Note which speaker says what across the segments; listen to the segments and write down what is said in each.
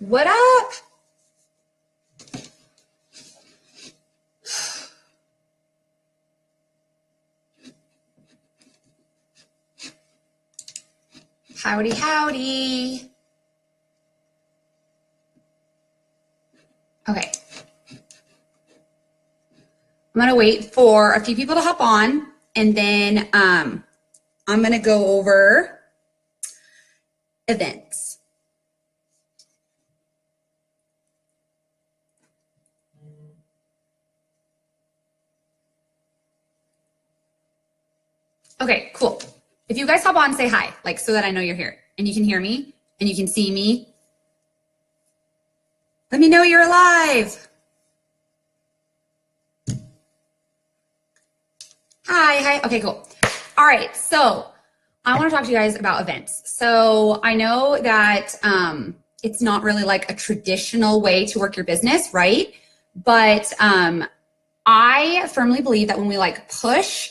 Speaker 1: What up? Howdy, howdy. Okay. I'm going to wait for a few people to hop on, and then I'm going to go over events. Okay, cool. If you guys hop on, say hi, like so that I know you're here and you can hear me and you can see me. Let me know you're alive. Hi. Okay, cool. All right, so I want to talk to you guys about events. So I know that it's not really like a traditional way to work your business, right? But I firmly believe that when we like push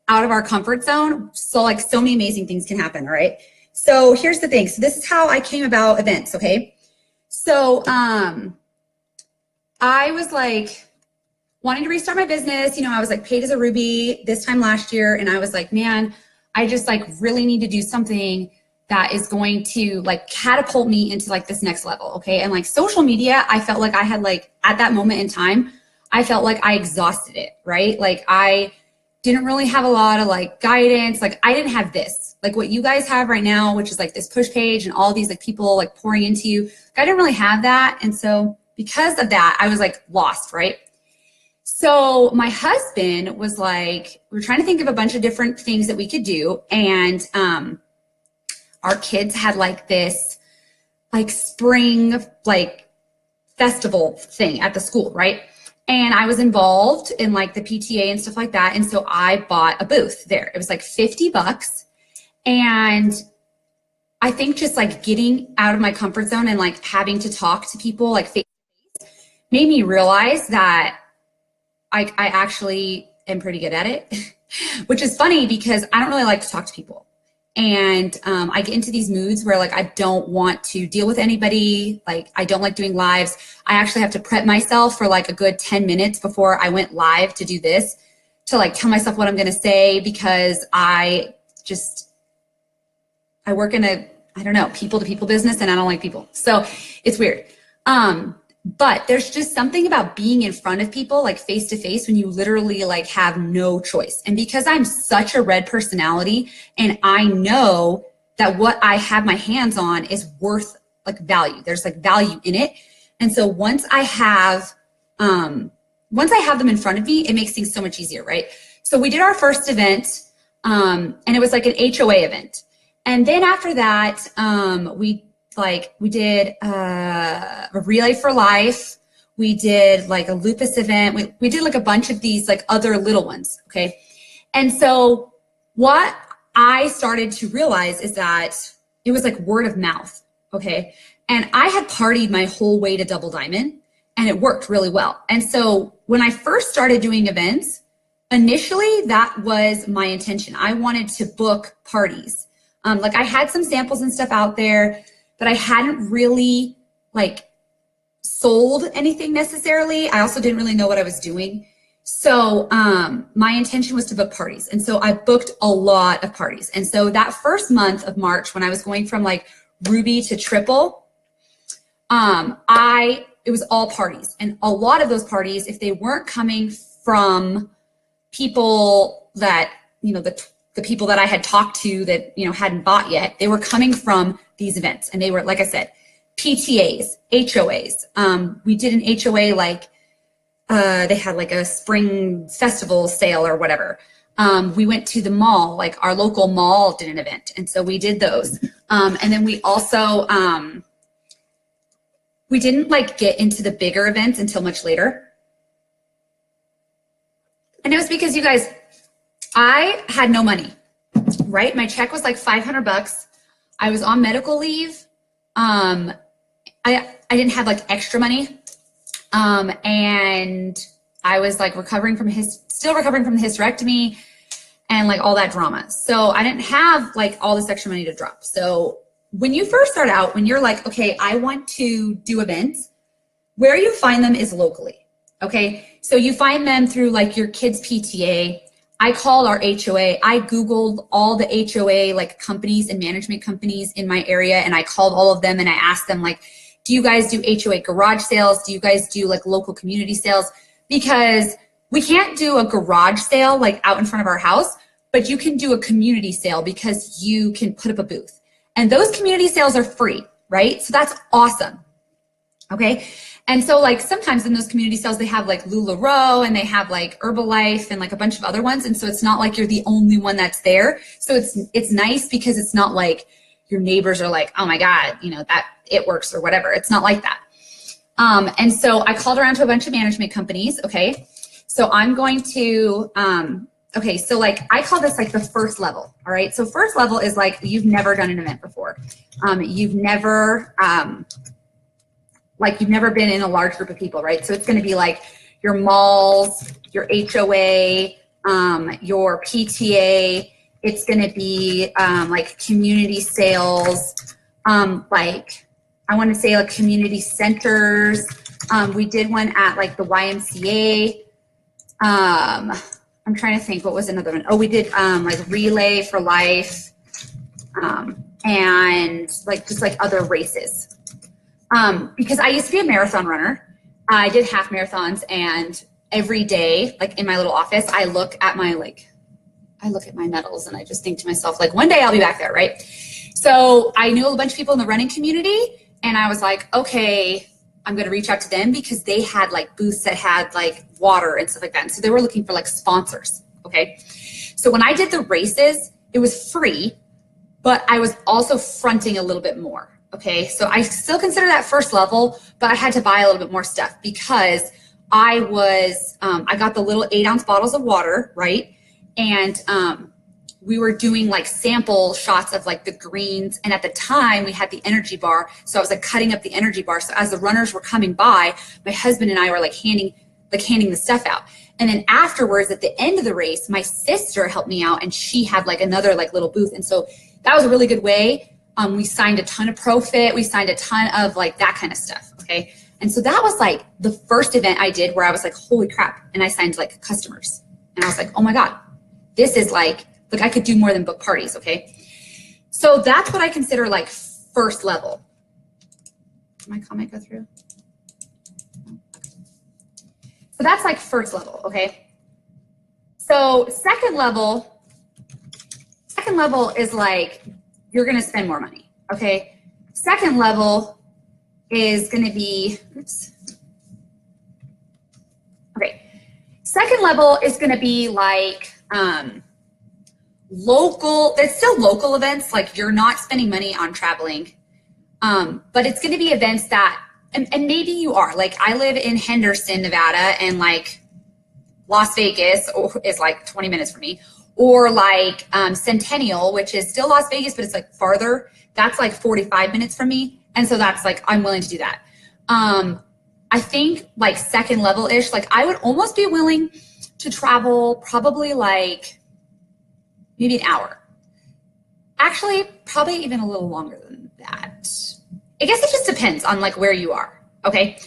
Speaker 1: out of our comfort zone, so many amazing things can happen, all right? So here's the thing. So this is how I came about events, okay? So I was like wanting to restart my business. You know, I was like paid as a Ruby this time last year, and I was like, man, I just like really need to do something that is going to like catapult me into like this next level, okay? And like social media, I felt like I had like at that moment in time, I felt like I exhausted it, right? Like I didn't really have a lot of like guidance. Like I didn't have this, like what you guys have right now, which is like this push page and all these like people like pouring into you. I didn't really have that. And so because of that, I was like lost, right? So my husband was like, we were trying to think of a bunch of different things that we could do. And our kids had like this like spring like festival thing at the school, right? And I was involved in like the PTA and stuff like that. And so I bought a booth there. It was like $50. And I think just like getting out of my comfort zone and like having to talk to people like face to face made me realize that I actually am pretty good at it, which is funny because I don't really like to talk to people. And I get into these moods where like I don't want to deal with anybody. Like I don't like doing lives. I actually have to prep myself for like a good 10 minutes before I went live to do this, to like tell myself what I'm going to say, because I work in a, I don't know, people to people business, and I don't like people. So it's weird. But there's just something about being in front of people like face to face when you literally like have no choice. And because I'm such a red personality, and I know that what I have my hands on is worth like value, there's like value in it. And so once I have them in front of me, it makes things so much easier, right? So we did our first event, and it was like an HOA event. And then after that, we did a Relay for Life. We did like a lupus event. We did like a bunch of these like other little ones, okay? And so what I started to realize is that it was like word of mouth, okay? And I had partied my whole way to Double Diamond, and it worked really well. And so when I first started doing events, initially that was my intention. I wanted to book parties. Like I had some samples and stuff out there, but I hadn't really like sold anything necessarily. I also didn't really know what I was doing. So my intention was to book parties. And so I booked a lot of parties. And so that first month of March, when I was going from like Ruby to Triple, it was all parties. And a lot of those parties, if they weren't coming from people that, you know, the people that I had talked to that, you know, hadn't bought yet, they were coming from these events. And they were, like I said, PTAs, HOAs. We did an HOA, like they had like a spring festival sale or whatever. We went to the mall, like our local mall did an event. And so we did those. And then we also, we didn't like get into the bigger events until much later. And it was because, you guys, I had no money, right? My check was like $500. I was on medical leave. I didn't have like extra money. And I was like still recovering from the hysterectomy and like all that drama. So I didn't have like all this extra money to drop. So when you first start out, when you're like, okay, I want to do events, where you find them is locally. Okay. So you find them through like your kids' PTA. I called our HOA. I Googled all the HOA like companies and management companies in my area. And I called all of them and I asked them like, do you guys do HOA garage sales? Do you guys do like local community sales? Because we can't do a garage sale like out in front of our house, but you can do a community sale because you can put up a booth. And those community sales are free, right? So that's awesome. Okay. And so like sometimes in those community sales, they have like LuLaRoe and they have like Herbalife and like a bunch of other ones. And so it's not like you're the only one that's there. So it's nice because it's not like your neighbors are like, oh my God, you know, that it works or whatever. It's not like that. And so I called around to a bunch of management companies. Okay. So I'm going to, okay. So like I call this like the first level. All right. So first level is like, you've never done an event before. You've never been in a large group of people, right? So it's going to be like your malls, your HOA, your PTA. It's going to be like community sales, like I want to say like community centers. We did one at like the YMCA. I'm trying to think, what was another one? Oh, we did like Relay for Life and like just like other races. Because I used to be a marathon runner. I did half marathons, and every day, like in my little office, I look at my medals and I just think to myself, like, one day I'll be back there, right? So I knew a bunch of people in the running community, and I was like, okay, I'm going to reach out to them because they had like booths that had like water and stuff like that. And so they were looking for like sponsors. Okay. So when I did the races, it was free, but I was also fronting a little bit more. Okay, so I still consider that first level, but I had to buy a little bit more stuff because I got the little 8-ounce bottles of water, right? And we were doing like sample shots of like the greens. And at the time we had the energy bar. So I was like cutting up the energy bar. So as the runners were coming by, my husband and I were like handing the stuff out. And then afterwards at the end of the race, my sister helped me out and she had like another like little booth. And so that was a really good way. We signed a ton of Profit. We signed a ton of like that kind of stuff. Okay. And so that was like the first event I did where I was like, holy crap. And I signed like customers and I was like, oh my God, this is like I could do more than book parties. Okay. So that's what I consider like first level. Did my comment go through? So that's like first level. Okay. So second level is like, you're going to spend more money. Okay. Second level is going to be, okay. Second level is going to be like local, it's still local events. Like you're not spending money on traveling. But it's going to be events that, and maybe you are, like I live in Henderson, Nevada, and like Las Vegas is like 20 minutes from me. Or like Centennial, which is still Las Vegas, but it's like farther. That's like 45 minutes from me. And so that's like, I'm willing to do that. I think like second level-ish, like I would almost be willing to travel probably like maybe an hour. Actually, probably even a little longer than that. I guess it just depends on like where you are, okay?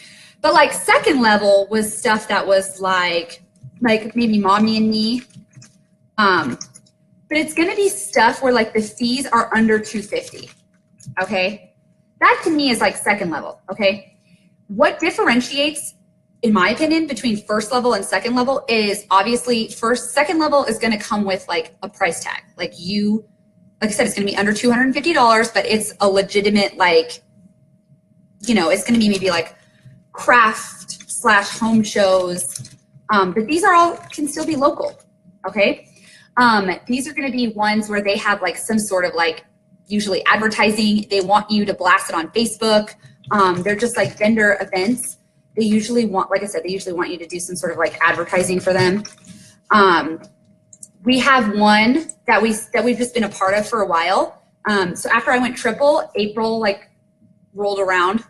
Speaker 1: But like second level was stuff that was like maybe Mommy and Me. But it's going to be stuff where like the fees are under $250. Okay. That to me is like second level. Okay. What differentiates, in my opinion, between first level and second level is obviously second level is going to come with like a price tag. Like I said, it's going to be under $250, but it's a legitimate, like, you know, it's going to be maybe like craft/home shows. But these are all can still be local. Okay. These are going to be ones where they have like some sort of like usually advertising. They want you to blast it on Facebook. They're just like vendor events. They usually want, like I said, they usually want you to do some sort of like advertising for them. We have one that we've just been a part of for a while. So after I went triple, April like rolled around.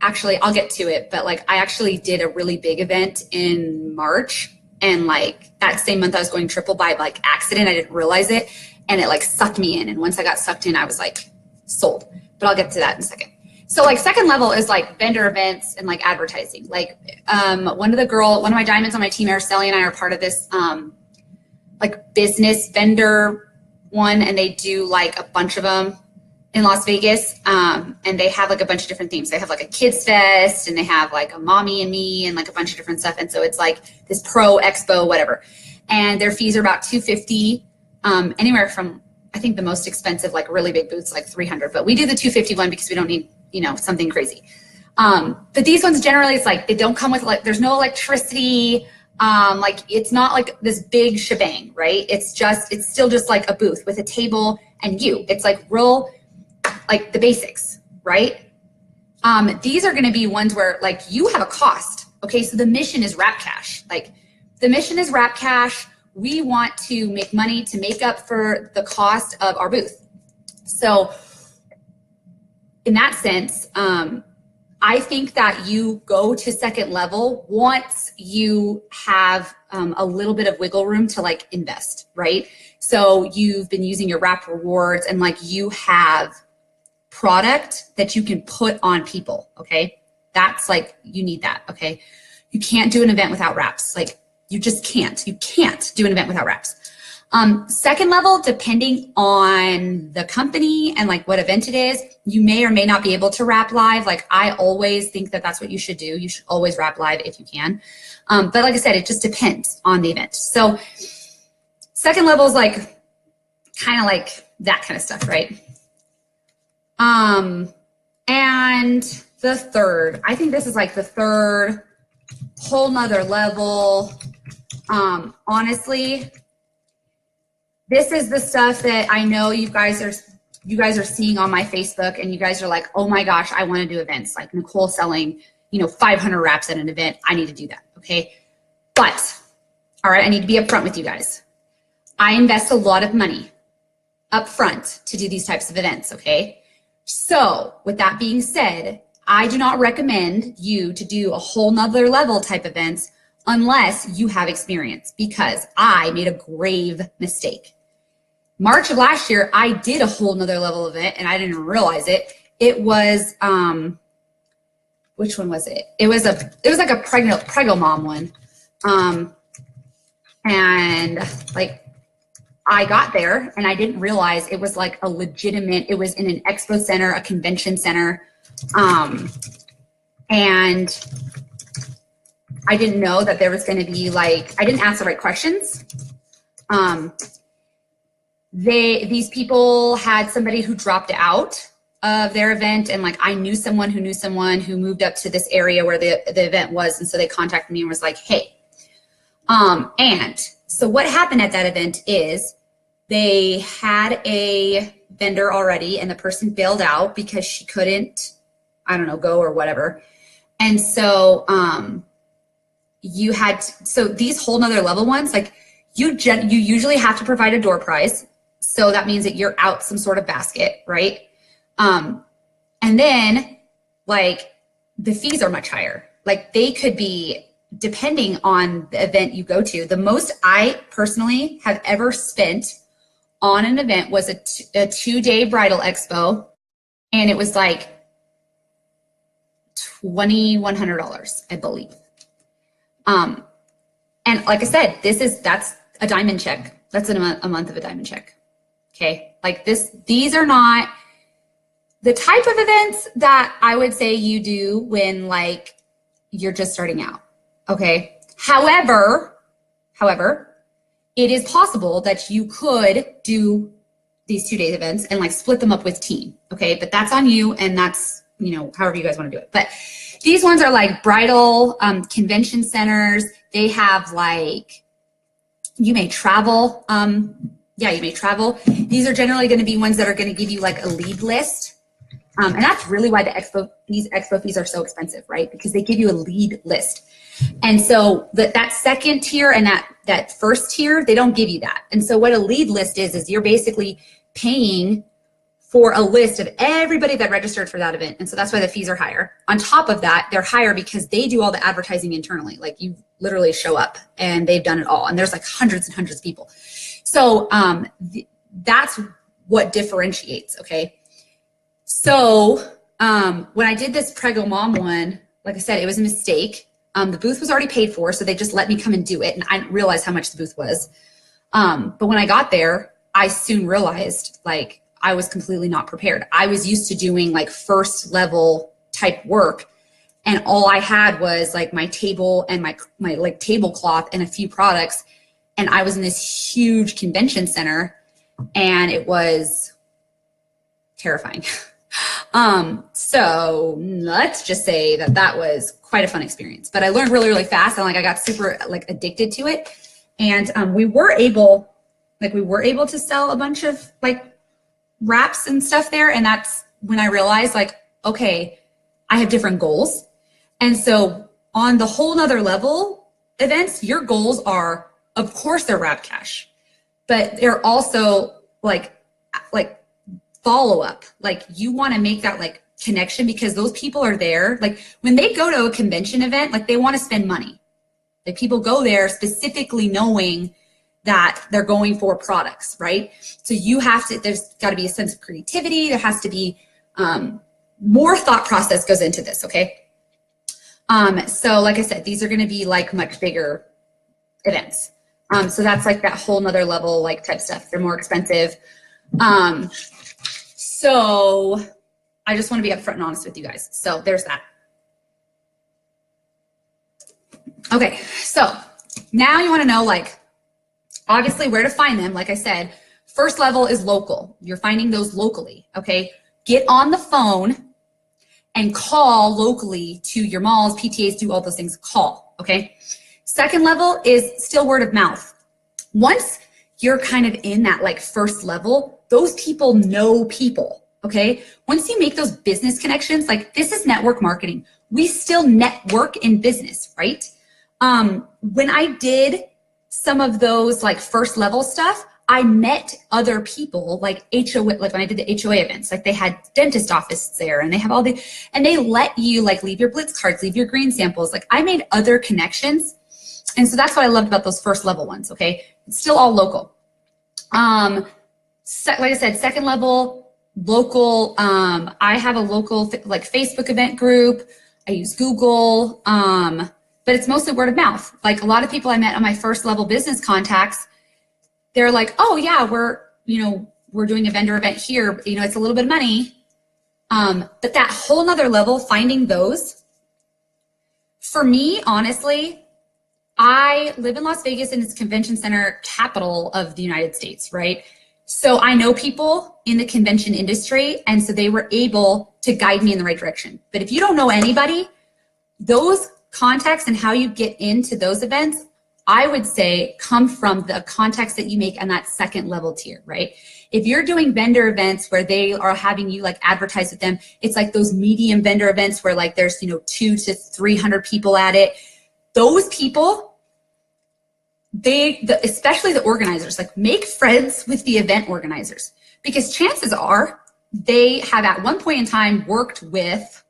Speaker 1: Actually, I'll get to it, but like I actually did a really big event in March. And like that same month I was going triple by like accident. I didn't realize it. And it like sucked me in. And once I got sucked in, I was like, sold, but I'll get to that in a second. So like second level is like vendor events and like advertising. Like one of my diamonds on my team, Araceli and I are part of this like business vendor one, and they do like a bunch of them in Las Vegas. And they have like a bunch of different themes. They have like a kids fest, and they have like a mommy and me and like a bunch of different stuff. And so it's like this pro expo, whatever. And their fees are about $250, anywhere from, I think the most expensive, like really big booths, like $300, but we do the $250 one because we don't need, you know, something crazy. But these ones generally, it's like, they don't come with like, there's no electricity. Like it's not like this big shebang, right? It's still just like a booth with a table and you, it's like real, like the basics, right? These are going to be ones where like you have a cost. Okay. So the mission is Wrap Cash. Like the mission is Wrap Cash. We want to make money to make up for the cost of our booth. So in that sense, I think that you go to second level once you have a little bit of wiggle room to like invest, right? So you've been using your Wrap rewards and like you have product that you can put on people, okay? That's like, you need that, okay? You can't do an event without wraps. Like you just can't. You can't do an event without wraps. Second level, depending on the company and like what event it is, you may or may not be able to wrap live. Like I always think that that's what you should do. You should always wrap live if you can. But like I said, it just depends on the event. So second level is like kind of like that kind of stuff, right? And the third, I think this is like the third whole nother level. Honestly, this is the stuff that I know you guys are seeing on my Facebook, and you guys are like, oh my gosh, I want to do events. Like Nicole selling, 500 wraps at an event. I need to do that. Okay. But all right, I need to be upfront with you guys. I invest a lot of money up front to do these types of events. Okay. So with that being said, I do not recommend you to do a whole nother level type events unless you have experience, because I made a grave mistake. March of last year, I did a whole nother level event and I didn't realize it. It was, which one was it? It was like a preggo mom one. And like I got there and I didn't realize it was like a legitimate, it was in an expo center, a convention center. And I didn't know that there was going to be like, I didn't ask the right questions. These people had somebody who dropped out of their event, and like I knew someone who moved up to this area where the event was, and so they contacted me and was like, hey. And so what happened at that event is they had a vendor already, and the person bailed out because she couldn't, I don't know, go or whatever. And so so these whole nother level ones, like you usually have to provide a door prize. So that means that you're out some sort of basket, right? And then like the fees are much higher. Like they could be, depending on the event you go to, the most I personally have ever spent on an event was a 2-day bridal expo. And it was like $2,100, I believe. And like I said, that's a diamond check. That's a month of a diamond check. Okay. Like these are not the type of events that I would say you do when like you're just starting out. Okay. However, it is possible that you could do these 2-day events and like split them up with team. Okay. But that's on you, and that's, however you guys want to do it. But these ones are like bridal convention centers. They have like, you may travel. Yeah, you may travel. These are generally going to be ones that are going to give you like a lead list. And that's really why these expo fees are so expensive, right? Because they give you a lead list. And so that second tier and that first tier, they don't give you that. And so what a lead list is you're basically paying for a list of everybody that registered for that event. And so that's why the fees are higher. On top of that, they're higher because they do all the advertising internally. Like you literally show up and they've done it all. And there's like hundreds and hundreds of people. So that's what differentiates, okay? So when I did this Prego Mom one, like I said, it was a mistake. The booth was already paid for, so they just let me come and do it. And I didn't realize how much the booth was. But when I got there, I soon realized like I was completely not prepared. I was used to doing like first level type work. And all I had was like my table and my like tablecloth and a few products. And I was in this huge convention center and it was terrifying. So let's just say that that was quite a fun experience, but I learned really, really fast. And like, I got super like addicted to it. And, we were able to sell a bunch of like wraps and stuff there. And that's when I realized like, okay, I have different goals. And so on the whole nother level events, your goals are, of course they're wrap cash, but they're also like follow up. Like you want to make that like connection because those people are there. Like when they go to a convention event, like they want to spend money. Like people go there specifically knowing that they're going for products, right? So you have to, there's got to be a sense of creativity. There has to be more thought process goes into this, okay? So like I said, these are going to be like much bigger events. So that's like that whole nother level like type stuff. They're more expensive. So I just want to be upfront and honest with you guys. So there's that. Okay, so now you want to know like obviously where to find them. Like I said, first level is local. You're finding those locally, okay? Get on the phone and call locally to your malls, PTAs, do all those things, call, okay? Second level is still word of mouth. Once you're kind of in that like first level, those people know people, okay? Once you make those business connections, like this is network marketing. We still network in business, right? When I did some of those like first level stuff, I met other people like HOA, like when I did the HOA events, like they had dentist offices there and they have all the, and they let you like leave your Blitz cards, leave your green samples. Like I made other connections. And so that's what I loved about those first level ones. Okay. It's still all local. Like I said, second level, local. I have a local like Facebook event group. I use Google. But it's mostly word of mouth. Like a lot of people I met on my first level business contacts, they're like, oh yeah, we're doing a vendor event here. You know, it's a little bit of money. But that whole nother level, finding those, for me, honestly, I live in Las Vegas and it's convention center capital of the United States, right? So I know people in the convention industry. And so they were able to guide me in the right direction. But if you don't know anybody, those contacts and how you get into those events, I would say come from the contacts that you make on that second level tier, right? If you're doing vendor events where they are having you like advertise with them, it's like those medium vendor events where like there's, 200 to 300 people at it. Those people, especially the organizers, like make friends with the event organizers because chances are they have at one point in time worked with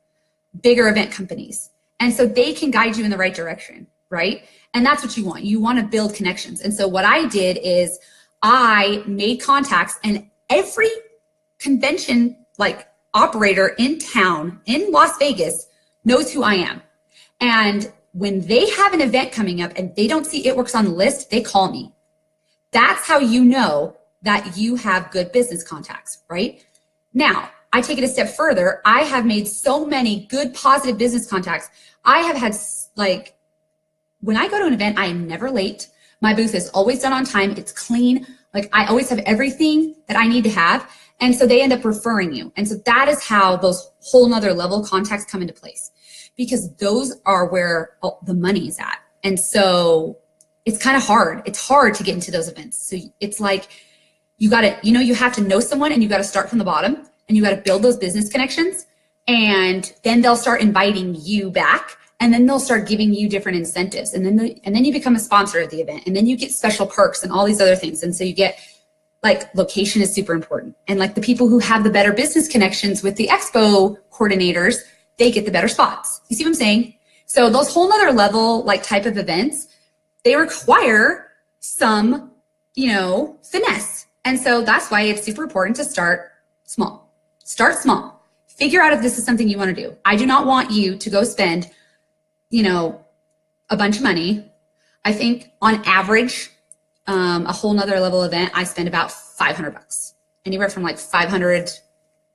Speaker 1: bigger event companies. And so they can guide you in the right direction, right? And that's what you want. You want to build connections. And so what I did is I made contacts and every convention like operator in town in Las Vegas knows who I am. And when they have an event coming up and they don't see It Works on the list, they call me. That's how you know that you have good business contacts, right? Now, I take it a step further. I have made so many good, positive business contacts. I have had like, when I go to an event, I am never late. My booth is always done on time. It's clean. Like I always have everything that I need to have. And so they end up referring you. And so that is how those whole nother level contacts come into place because those are where the money is at. And so it's kind of hard. It's hard to get into those events. So it's like, you have to know someone and you got to start from the bottom and you got to build those business connections. And then they'll start inviting you back. And then they'll start giving you different incentives. And then you become a sponsor of the event. And then you get special perks and all these other things. And so you get like location is super important. And like the people who have the better business connections with the expo coordinators, they get the better spots. You see what I'm saying? So those whole nother level like type of events, they require some, finesse. And so that's why it's super important to start small. Start small. figure out if this is something you want to do. I do not want you to go spend, you know, a bunch of money. I think on average, a whole nother level event, I spend about $500, anywhere from like 500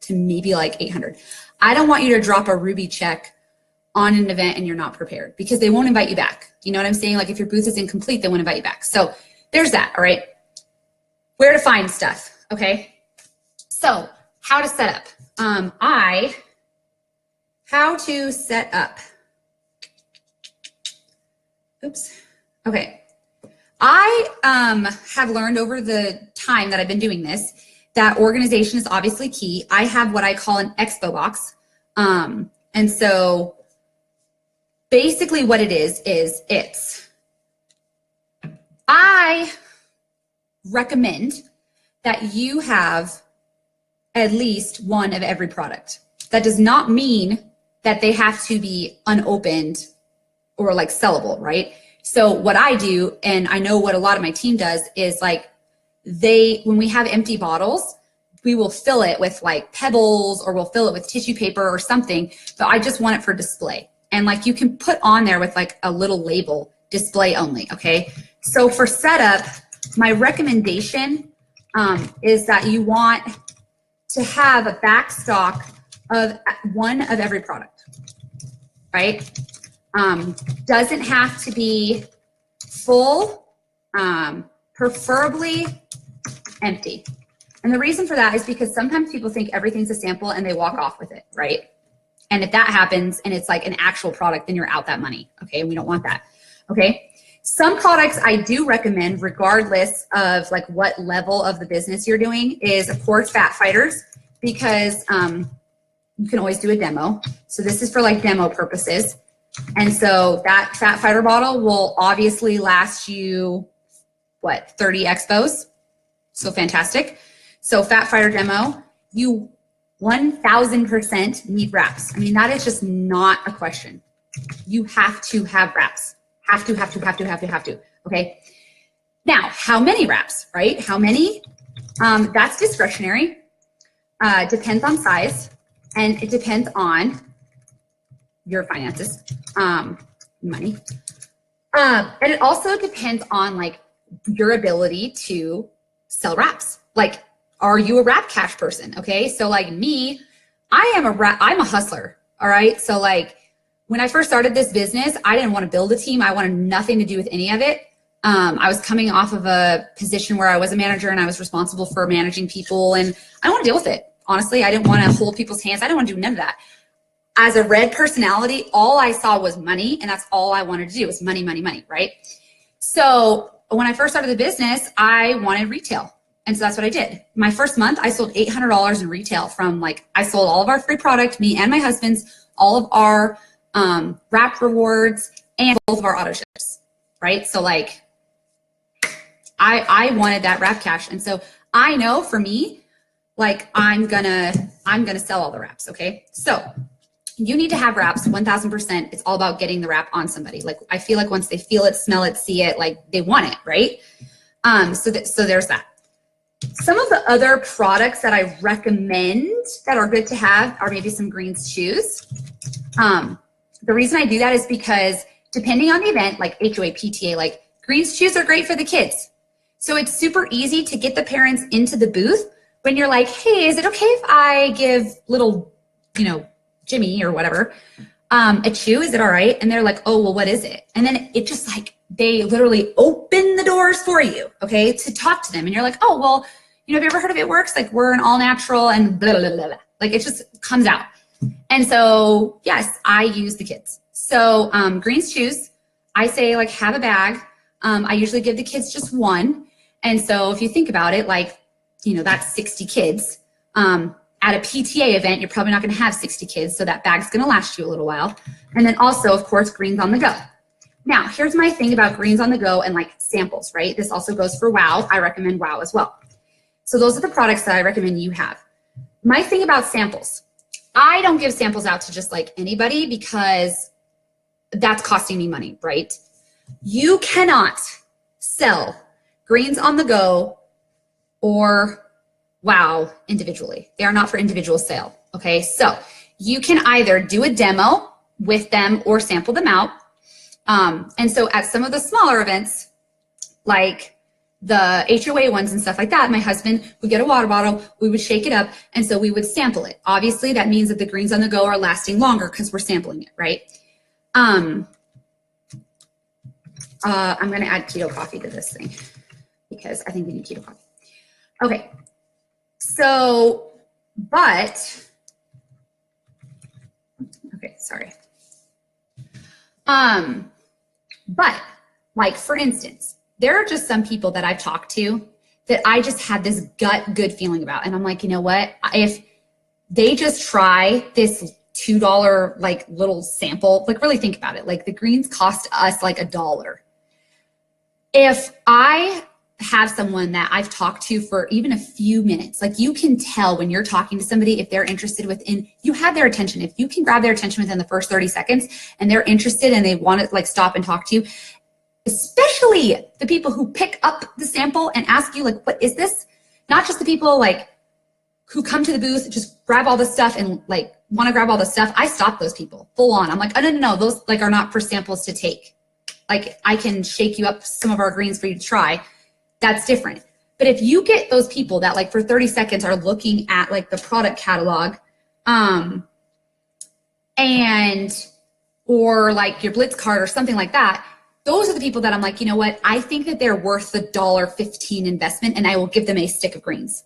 Speaker 1: to maybe like 800. I don't want you to drop a Ruby check on an event and you're not prepared, because they won't invite you back. You know what I'm saying? Like if your booth is incomplete, they won't invite you back. So there's that, all right? Where to find stuff, okay? So how to set up. How to set up. Oops, okay. I have learned over the time that I've been doing this that organization is obviously key. I have what I call an Expo box. And so basically what it is I recommend that you have at least one of every product. That does not mean that they have to be unopened or like sellable, right? So what I do, and I know what a lot of my team does, is like when we have empty bottles, we will fill it with like pebbles, or we'll fill it with tissue paper or something, but I just want it for display. And like you can put on there with like a little label, display only, okay? So for setup, my recommendation is that you want to have a back stock of one of every product, right? Doesn't have to be full, preferably empty. And the reason for that is because sometimes people think everything's a sample and they walk off with it, right? And if that happens and it's like an actual product, then you're out that money, okay? We don't want that, okay? Some products I do recommend, regardless of like what level of the business you're doing, is of course fat fighters, because you can always do a demo. So this is for like demo purposes. And so that fat fighter bottle will obviously last you, what, 30 expos? So fantastic. So fat fighter demo, you 1000% need wraps. I mean, that is just not a question. You have to have wraps. Have to, okay? Now, how many wraps, right? How many? That's discretionary. Depends on size, and it depends on your finances, money. And it also depends on like your ability to sell wraps. Like, are you a wrap cash person? Okay, so like me, I'm a hustler. All right, so like when I first started this business, I didn't want to build a team. I wanted nothing to do with any of it. I was coming off of a position where I was a manager and I was responsible for managing people, and I don't want to deal with it. Honestly, I didn't want to hold people's hands. I didn't want to do none of that. As a red personality, all I saw was money, and that's all I wanted to do was money, money, money, right? So when I first started the business, I wanted retail. And so that's what I did. My first month, I sold $800 in retail from like, I sold all of our free product, me and my husband's, all of our wrap rewards, and both of our auto ships, right? So like, I wanted that wrap cash. And so I know for me, like I'm gonna sell all the wraps, okay? So you need to have wraps 1000%. It's all about getting the wrap on somebody. Like I feel like once they feel it, smell it, see it, like they want it, right? So there's that. Some of the other products that I recommend that are good to have are maybe some greens chews. The reason I do that is because depending on the event, like HOA, PTA, like greens chews are great for the kids. So it's super easy to get the parents into the booth when you're like, hey, is it okay if I give little, Jimmy or whatever, a chew? Is it all right? And they're like, oh, well, what is it? And then it just like, they literally open the doors for you, okay, to talk to them. And you're like, oh, well, have you ever heard of It Works? Like we're an all natural and blah, blah, blah, blah. Like it just comes out. And so, yes, I use the kids. So greens chews, I say like have a bag. I usually give the kids just one. And so if you think about it, like, that's 60 kids. At a PTA event, you're probably not going to have 60 kids. So that bag's going to last you a little while. And then also, of course, greens on the go. Now, here's my thing about greens on the go and like samples, right? This also goes for WOW. I recommend WOW as well. So those are the products that I recommend you have. My thing about samples, I don't give samples out to just like anybody because that's costing me money, right? You cannot sell greens on the go or WOW individually. They are not for individual sale, Okay, so you can either do a demo with them or sample them out. And so at some of the smaller events, like the HOA ones and stuff like that, my husband would get a water bottle, we would shake it up, and so we would sample it. Obviously, that means that the greens on the go are lasting longer because we're sampling it, right? I'm going to add keto coffee to this thing because I think we need keto coffee. Okay, so, okay, sorry. But like, for instance, there are just some people that I've talked to that I just had this good feeling about. And I'm like, you know what? If they just try this $2 like little sample, like really think about it. Like the greens cost us like $1. If I have someone that I've talked to for even a few minutes, like you can tell when you're talking to somebody if they're interested within, you have their attention. If you can grab their attention within the first 30 seconds and they're interested and they want to like stop and talk to you, especially the people who pick up the sample and ask you like, what is this? Not just the people like who come to the booth, just grab all the stuff and like want to grab all the stuff. I stop those people full on. I'm like, oh, no, those like are not for samples to take. Like I can shake you up some of our greens for you to try. That's different. But if you get those people that like for 30 seconds are looking at like the product catalog or like your Blitz card or something like that, those are the people that I'm like, you know what? I think that they're worth the $1.15 investment and I will give them a stick of greens.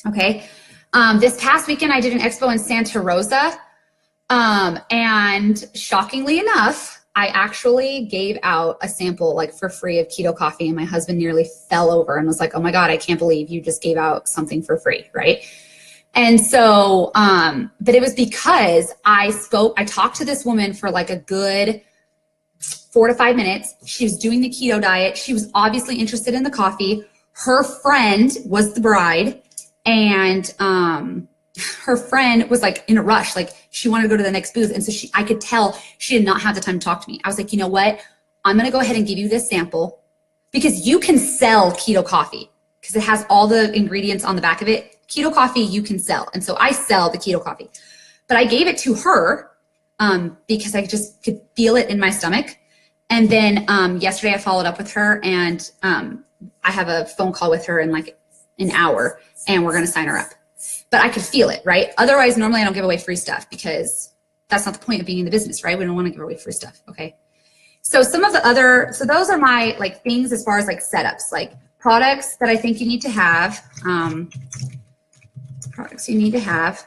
Speaker 1: Okay. This past weekend, I did an expo in Santa Rosa. And shockingly enough, I actually gave out a sample like for free of keto coffee and my husband nearly fell over and was like, oh my God, I can't believe you just gave out something for free, right? And so, but it was because I talked to this woman for like a good 4 to 5 minutes. She was doing the keto diet. She was obviously interested in the coffee. Her friend was the bride and her friend was like in a rush, like she wanted to go to the next booth. And so I could tell she did not have the time to talk to me. I was like, you know what? I'm going to go ahead and give you this sample because you can sell keto coffee because it has all the ingredients on the back of it. Keto coffee you can sell. And so I sell the keto coffee, but I gave it to her because I just could feel it in my stomach. And then yesterday I followed up with her and I have a phone call with her in like an hour and we're going to sign her up. But I could feel it, right? Otherwise, normally I don't give away free stuff because that's not the point of being in the business, right? We don't want to give away free stuff, okay? So some of the other, so those are my like things as far as like setups, like products that I think you need to have, products you need to have.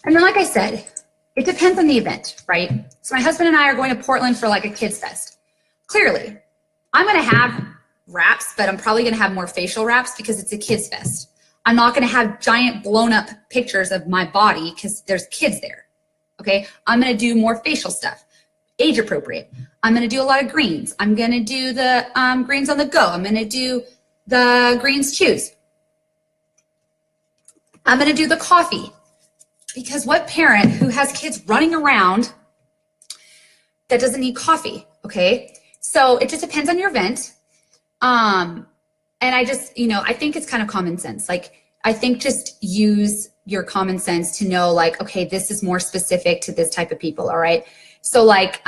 Speaker 1: And then like I said, it depends on the event, right? So my husband and I are going to Portland for like a kids fest. Clearly, I'm going to have wraps, but I'm probably going to have more facial wraps because it's a kids fest. I'm not going to have giant blown up pictures of my body because there's kids there. Okay. I'm going to do more facial stuff, age appropriate. I'm going to do a lot of greens. I'm going to do the greens on the go. I'm going to do the greens choose. I'm going to do the coffee because what parent who has kids running around that doesn't need coffee? Okay. So it just depends on your event. And I just, you know, I think it's kind of common sense. Like, I think just use your common sense to know like, okay, this is more specific to this type of people. All right. So like,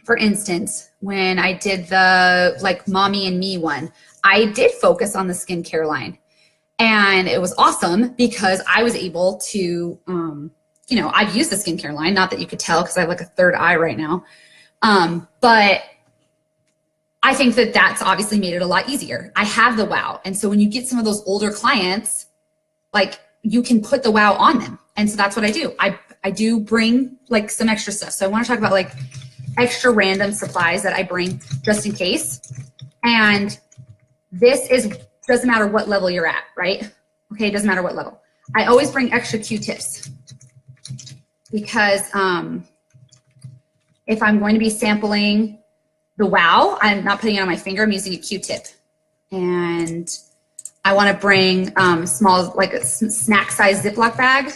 Speaker 1: for instance, when I did the like mommy and me one, I did focus on the skincare line and it was awesome because I was able to, you know, I've used the skincare line, not that you could tell because I have like a third eye right now. But I think that that's obviously made it a lot easier. I have the wow. And so when you get some of those older clients, like you can put the wow on them. And so that's what I do. I do bring like some extra stuff. So I want to talk about like extra random supplies that I bring just in case. And this doesn't matter what level you're at, right? Okay, it doesn't matter what level. I always bring extra Q-tips because if I'm going to be sampling the wow, I'm not putting it on my finger, I'm using a Q-tip. And I want to bring small, like a snack size Ziploc bag.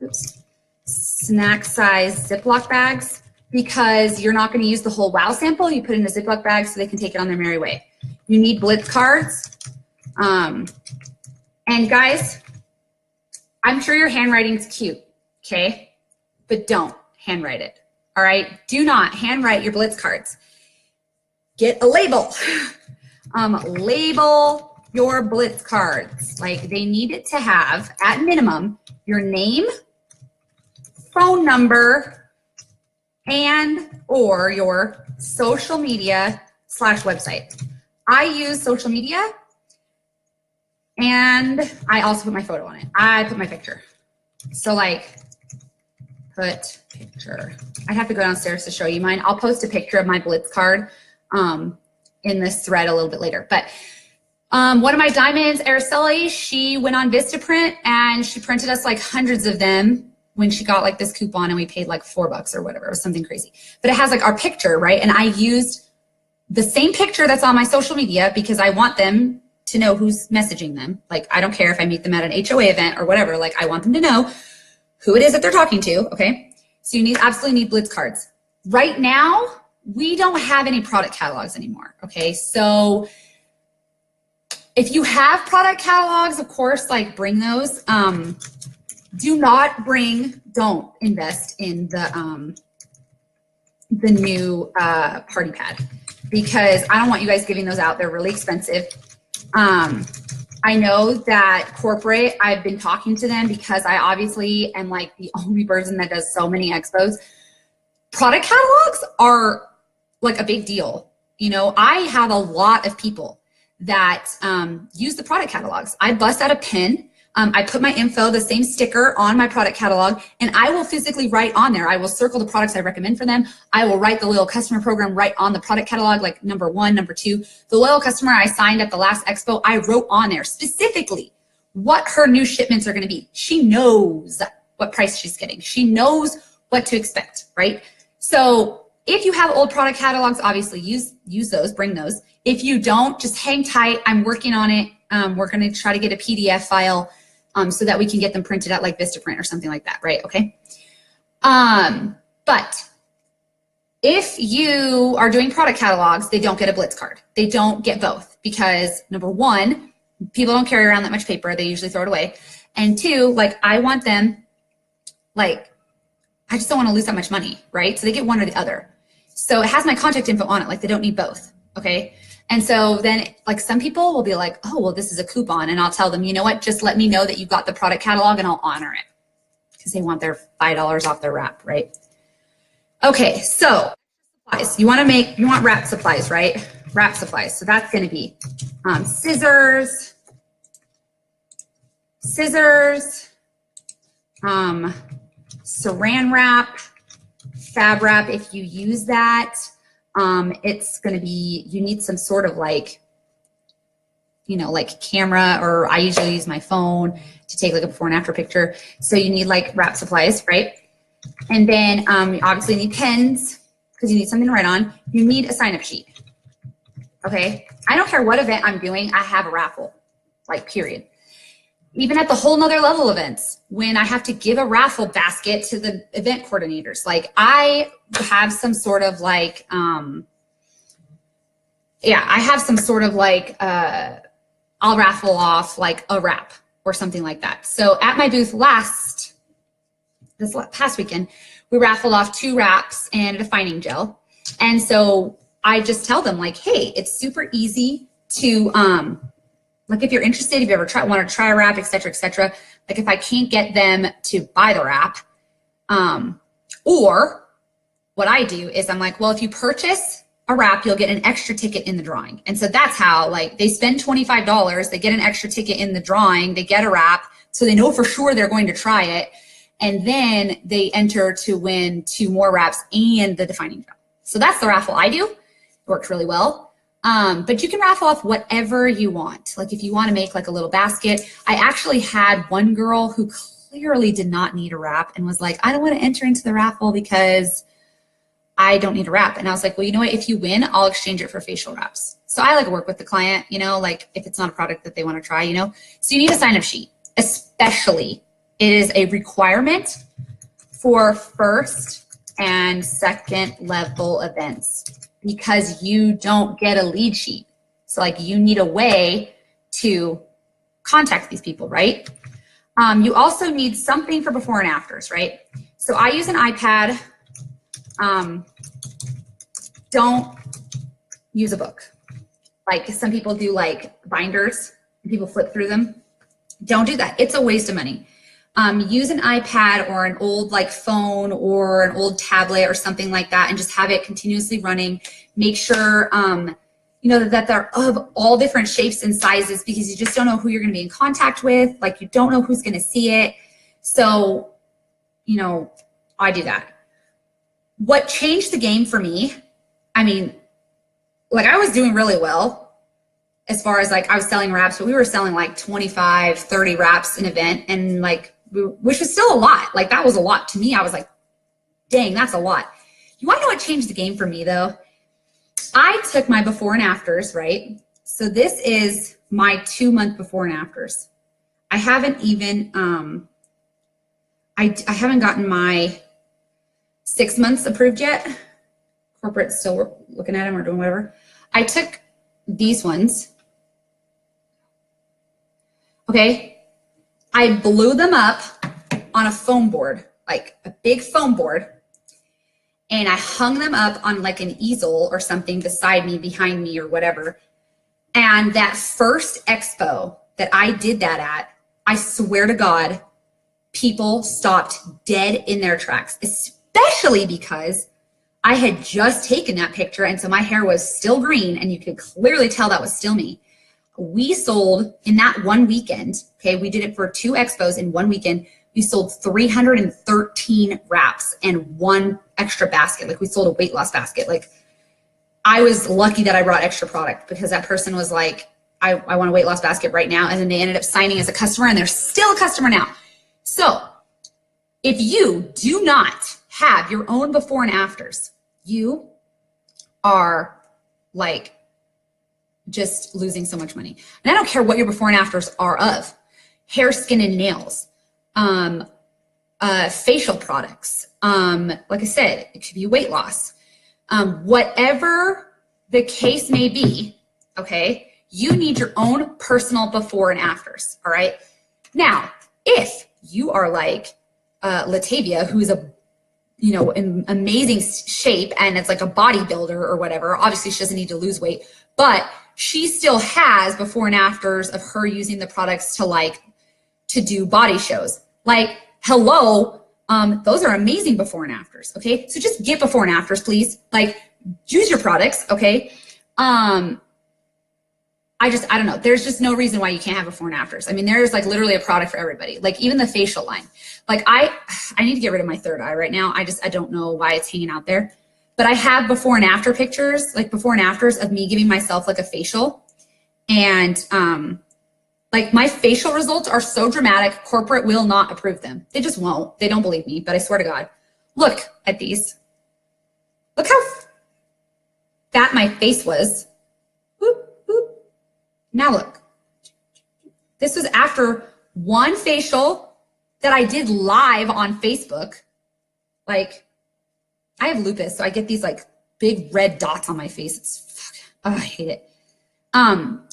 Speaker 1: Oops. Snack size Ziploc bags because you're not going to use the whole wow sample. You put it in a Ziploc bag so they can take it on their merry way. You need Blitz cards. And guys, I'm sure your handwriting's cute, okay? But don't handwrite it, all right? Do not handwrite your Blitz cards. Get a label. Label your Blitz cards. Like, they need it to have, at minimum, your name, phone number, and or your social media / website. I use social media, and I also put my photo on it. I put my picture. So like, put picture. I'd have to go downstairs to show you mine. I'll post a picture of my Blitz card in this thread a little bit later. But one of my diamonds, Araceli, she went on Vistaprint and she printed us like hundreds of them when she got like this coupon, and we paid like $4 or whatever. It was something crazy. But it has like our picture, right? And I used the same picture that's on my social media because I want them to know who's messaging them. Like, I don't care if I meet them at an HOA event or whatever. Like, I want them to know who it is that they're talking to, okay? So you absolutely need Blitz cards. Right now, we don't have any product catalogs anymore, okay? So if you have product catalogs, of course, like, bring those. Don't invest in the new party pad, because I don't want you guys giving those out. They're really expensive. I know that corporate, I've been talking to them because I obviously am like the only person that does so many expos. Product catalogs are like a big deal. You know, I have a lot of people that use the product catalogs. I bust out a pen. I put my info, the same sticker on my product catalog, and I will physically write on there. I will circle the products I recommend for them. I will write the loyal customer program right on the product catalog, like number 1, number 2. The loyal customer I signed at the last expo, I wrote on there specifically what her new shipments are going to be. She knows what price she's getting. She knows what to expect, right? So if you have old product catalogs, obviously use those, bring those. If you don't, just hang tight. I'm working on it. We're going to try to get a PDF file so that we can get them printed out like Vistaprint or something like that, right? Okay. But if you are doing product catalogs, they don't get a Blitz card. They don't get both because, number 1, people don't carry around that much paper. They usually throw it away. And 2, like, I want them, like, I just don't want to lose that much money, right? So they get one or the other. So it has my contact info on it. Like, they don't need both, okay? And so then, like, some people will be like, oh, well, this is a coupon. And I'll tell them, you know what, just let me know that you got the product catalog and I'll honor it, because they want their $5 off their wrap, right? Okay, so supplies. You want wrap supplies, right? Wrap supplies. So that's going to be scissors, saran wrap, fab wrap if you use that. It's going to be, you need some sort of like, you know, like camera, or I usually use my phone to take like a before and after picture. So you need like wrap supplies, right? And then you obviously need pens because you need something to write on. You need a sign-up sheet, okay? I don't care what event I'm doing, I have a raffle, like, period. Even at the whole nother level events, when I have to give a raffle basket to the event coordinators, like, I have some sort of like, I have some sort of like, I'll raffle off like a wrap or something like that. So at my booth this past weekend, we raffled off 2 wraps and a defining gel. And so I just tell them, like, hey, it's super easy to, like, if you're interested, if you ever want to try a wrap, et cetera, like, if I can't get them to buy the wrap, or what I do is I'm like, well, if you purchase a wrap, you'll get an extra ticket in the drawing. And so that's how, like, they spend $25, they get an extra ticket in the drawing, they get a wrap, so they know for sure they're going to try it. And then they enter to win 2 more wraps and the defining gel. So that's the raffle I do. It worked really well. But you can raffle off whatever you want. Like, if you want to make like a little basket. I actually had one girl who clearly did not need a wrap and was like, I don't want to enter into the raffle because I don't need a wrap. And I was like, well, you know what? If you win, I'll exchange it for facial wraps. So I like work with the client, you know, like if it's not a product that they want to try, you know. So you need a sign-up sheet, especially. It is a requirement for first and second level events because you don't get a lead sheet. So, like, you need a way to contact these people, right? You also need something for before and afters, right? So I use an iPad. Don't use a book. Like some people do like binders and people flip through them. Don't do that. It's a waste of money. Use an iPad or an old like phone or an old tablet or something like that and just have it continuously running. Make sure you know that they're of all different shapes and sizes because you just don't know who you're going to be in contact with. Like you don't know who's going to see it. So, you know, I do that. What changed the game for me, I mean, like I was doing really well as far as like I was selling wraps, but we were selling like 25, 30 wraps an event and like, which was still a lot. Like that was a lot to me. I was like, dang, that's a lot. You want to know what changed the game for me though? I took my before and afters, right? So this is my 2-month before and afters. I haven't even, I haven't gotten my 6 months approved yet. Corporate's still looking at them or doing whatever. I took these ones. Okay. I blew them up on a foam board, like a big foam board. And I hung them up on like an easel or something beside me, behind me or whatever. And that first expo that I did that at, I swear to God, people stopped dead in their tracks, especially because I had just taken that picture. And so my hair was still green and you could clearly tell that was still me. We sold in that one weekend, okay, we did it for 2 expos in one weekend. We sold 313 wraps and 1 extra basket. Like we sold a weight loss basket. Like I was lucky that I brought extra product because that person was like, I want a weight loss basket right now. And then they ended up signing as a customer and they're still a customer now. So if you do not have your own before and afters, you are like just losing so much money. And I don't care what your before and afters are of. Hair, skin, and nails. Facial products. Like I said, it could be weight loss. Whatever the case may be, okay, you need your own personal before and afters, all right? Now, if you are like Latavia, who's a, you know, in amazing shape and it's like a bodybuilder or whatever, obviously she doesn't need to lose weight, but she still has before and afters of her using the products to do body shows. Like, hello, those are amazing before and afters, okay? So just get before and afters, please. Like, use your products, okay? I don't know. There's just no reason why you can't have before and afters. I mean, there's like literally a product for everybody. Like even the facial line. Like I need to get rid of my third eye right now. I don't know why it's hanging out there. But I have before and after pictures, like before and afters of me giving myself like a facial. And like my facial results are so dramatic, corporate will not approve them. They just won't. They don't believe me, but I swear to God. Look at these. Look how fat my face was. Whoop, whoop. Now look. This was after one facial that I did live on Facebook. Like, I have lupus, so I get these like big red dots on my face. I hate it.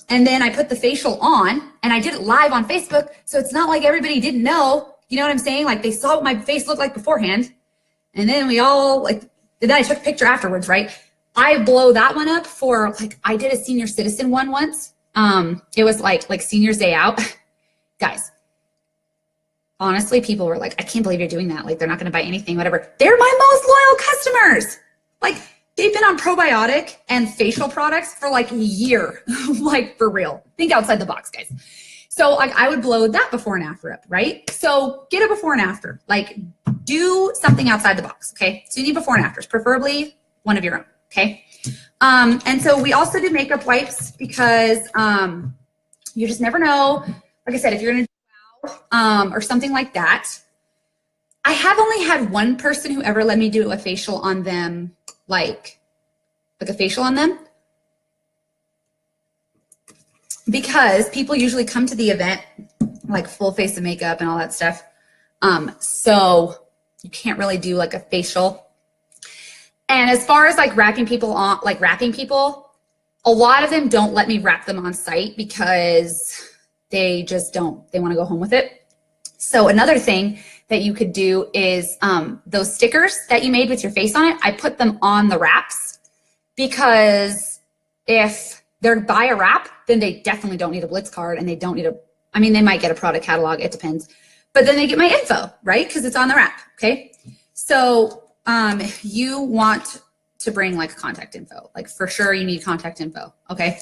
Speaker 1: And then I put the facial on and I did it live on Facebook. So it's not like everybody didn't know, you know what I'm saying? Like they saw what my face looked like beforehand. And then we all like, and then I took a picture afterwards, right? I blow that one up for like, I did a senior citizen one once. It was like seniors day out. Guys, honestly, people were like, I can't believe you're doing that. Like they're not going to buy anything, whatever. They're my most loyal customers. Like they've been on probiotic and facial products for like a year, like for real. Think outside the box, guys. So like I would blow that before and after up, right? So get a before and after, like do something outside the box, okay? So you need before and afters, preferably one of your own, okay? And so we also do makeup wipes because you just never know. Like I said, if you're gonna do or something like that. I have only had one person who ever let me do a facial on them, like a facial on them. Because people usually come to the event like full face of makeup and all that stuff. So you can't really do like a facial. And as far as like wrapping people, a lot of them don't let me wrap them on site because they just don't. They want to go home with it. So another thing that you could do is those stickers that you made with your face on it, I put them on the wraps, because if they're by a wrap, then they definitely don't need a Blitz card, and they don't need I mean, they might get a product catalog, it depends, but then they get my info, right? Because it's on the wrap, okay? So you want to bring like contact info, like for sure you need contact info, okay?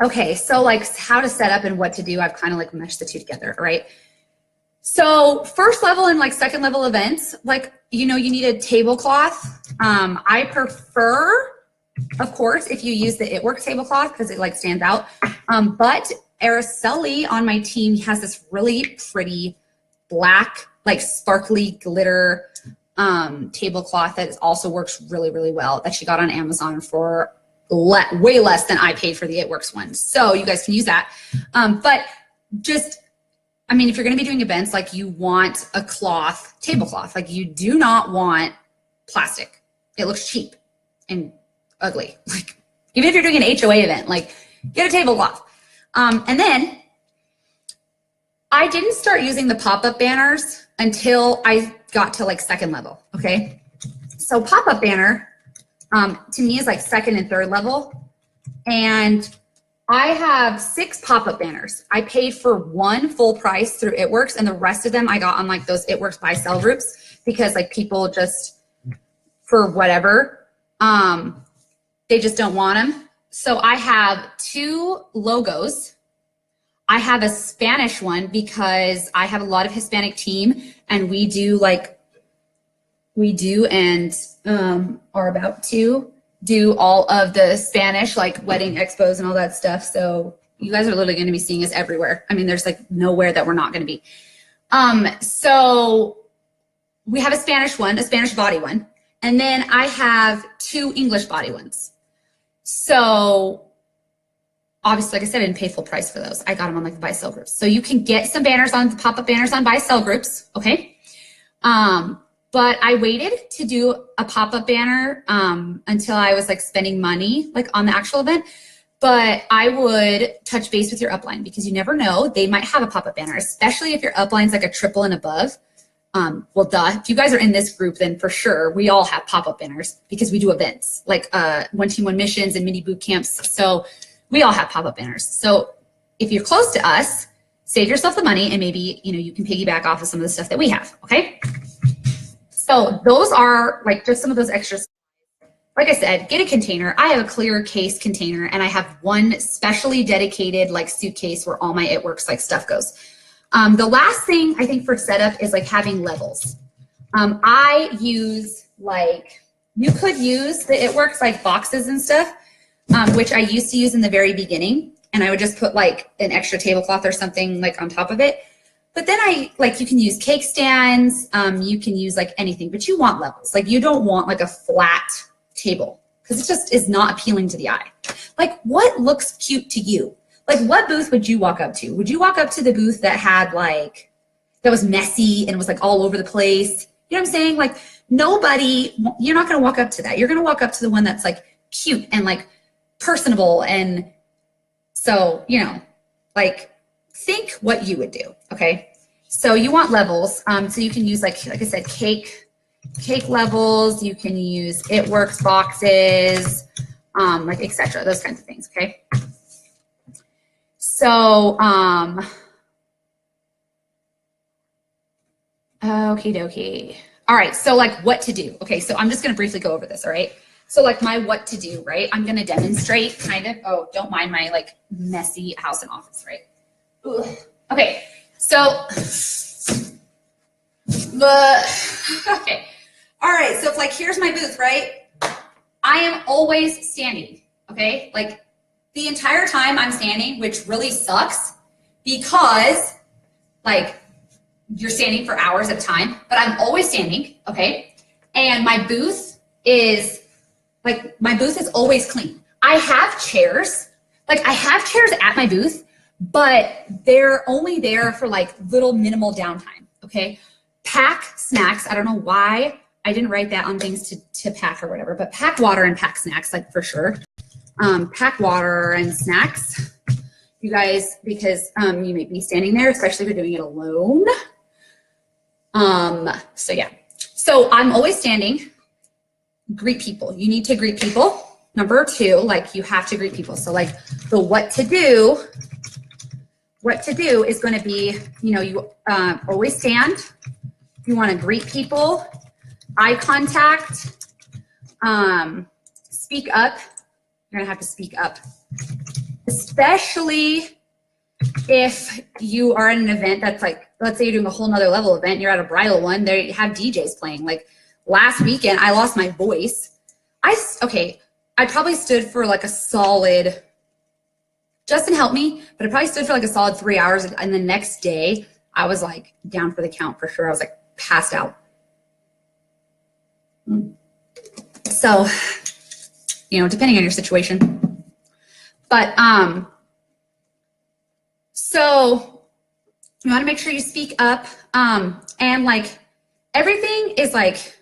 Speaker 1: Okay, so like how to set up and what to do, I've kind of like meshed the two together, right? So first level and like second level events, like, you know, you need a tablecloth. I prefer, of course, if you use the It Works tablecloth, because it like stands out. But Araceli on my team has this really pretty black, like sparkly glitter tablecloth that also works really, really well, that she got on Amazon for way less than I paid for the It Works one. So you guys can use that. But just, I mean, if you're going to be doing events, like you want a cloth, tablecloth, like you do not want plastic. It looks cheap and ugly. Like even if you're doing an HOA event, like get a tablecloth. And then I didn't start using the pop-up banners until I got to like second level. Okay. So pop-up banner, to me is like second and third level. And I have 6 pop-up banners. I paid for 1 full price through It Works, and the rest of them I got on like those It Works buy sell groups, because like people just, for whatever, they just don't want them. So I have 2 logos. I have a Spanish one because I have a lot of Hispanic team, and we do and are about to do all of the Spanish, like wedding expos and all that stuff. So you guys are literally going to be seeing us everywhere. I mean, there's like nowhere that we're not going to be. So we have a Spanish one, a Spanish body one, and then I have 2 English body ones. So obviously, like I said, I didn't pay full price for those. I got them on like the buy sell groups. So you can get some banners on the pop-up banners on buy sell groups. Okay. But I waited to do a pop-up banner until I was like spending money like on the actual event. But I would touch base with your upline, because you never know, they might have a pop-up banner, especially if your upline's like a triple and above. Well, duh, if you guys are in this group, then for sure we all have pop-up banners, because we do events like 1 Team 1 missions and mini boot camps. So we all have pop-up banners. So if you're close to us, save yourself the money, and maybe, you know, you can piggyback off of some of the stuff that we have. Okay. So those are like just some of those extras. Like I said, get a container. I have a clear case container, and I have one specially dedicated like suitcase where all my It Works like stuff goes. The last thing I think for setup is like having levels. I use like, you could use the It Works like boxes and stuff, which I used to use in the very beginning, and I would just put like an extra tablecloth or something like on top of it. But then you can use cake stands, you can use like anything, but you want levels. Like you don't want like a flat table, because it just is not appealing to the eye. Like what looks cute to you? Like what booth would you walk up to? Would you walk up to the booth that had like, that was messy and was like all over the place? You know what I'm saying? Like nobody, you're not gonna walk up to that. You're gonna walk up to the one that's like cute and like personable. And so, you know, like think what you would do, okay? So you want levels. So you can use like I said, cake levels, you can use It Works boxes, like etc. Those kinds of things, okay? So, okie dokie. All right, so like what to do. Okay, so I'm just gonna briefly go over this, all right? So like my what to do, right? I'm gonna demonstrate kind of, oh, don't mind my like messy house and office, right? Ugh. Okay, so, okay. All right, so if like, here's my booth, right? I am always standing, okay? Like the entire time I'm standing, which really sucks, because like you're standing for hours at a time, but I'm always standing, okay? And my booth is always clean. I have chairs, like I have chairs at my booth, but they're only there for like little minimal downtime, okay? Pack snacks, I don't know why I didn't write that on things to pack or whatever, but pack water and pack snacks, like for sure. Pack water and snacks. you guys, because you may be standing there, especially if you're doing it alone. So yeah, so I'm always standing. Greet people. You need to greet people. Number 2, like you have to greet people. So like the what to do is going to be, you know, you always stand. You want to greet people, eye contact, speak up. You're going to have to speak up, especially if you are at an event that's like, let's say you're doing a whole nother level event, you're at a bridal one, they have DJs playing. Like last weekend, I lost my voice. I probably stood for like a solid, Justin helped me, but I probably stood for like a solid 3 hours. And the next day I was like down for the count for sure. I was like passed out. So, you know, depending on your situation, but, so you want to make sure you speak up, and like everything is like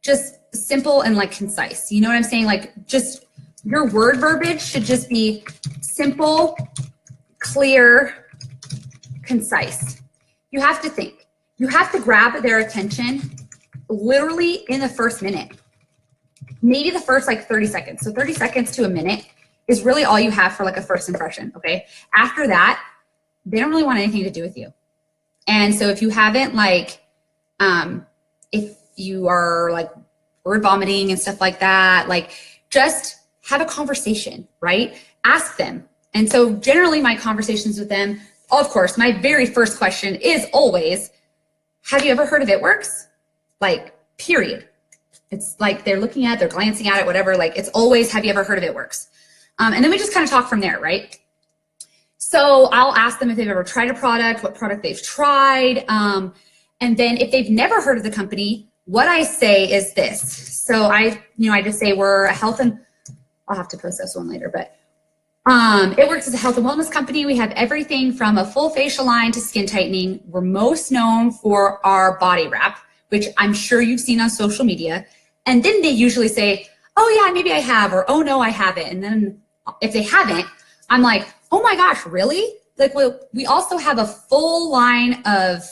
Speaker 1: just simple and like concise. You know what I'm saying? Like just your word verbiage should just be simple, clear, concise. You have to think. You have to grab their attention literally in the first minute. Maybe the first like 30 seconds. So 30 seconds to a minute is really all you have for like a first impression, okay? After that, they don't really want anything to do with you. And so if you haven't like, if you are like word vomiting and stuff like that, like just have a conversation, right? Ask them. And so generally my conversations with them, of course, my very first question is always, have you ever heard of It Works? Like, period. It's like they're looking at it, they're glancing at it, whatever. Like it's always, have you ever heard of It Works? And then we just kind of talk from there, right? So I'll ask them if they've ever tried a product, what product they've tried. And then if they've never heard of the company, what I say is this. So I just say we're a health and, I'll have to post this one later, but It Works as a health and wellness company. We have everything from a full facial line to skin tightening. We're most known for our body wrap, which I'm sure you've seen on social media. And then they usually say, oh yeah, maybe I have, or oh no, I haven't. And then if they haven't, I'm like, oh my gosh, really? Like we also have a full line of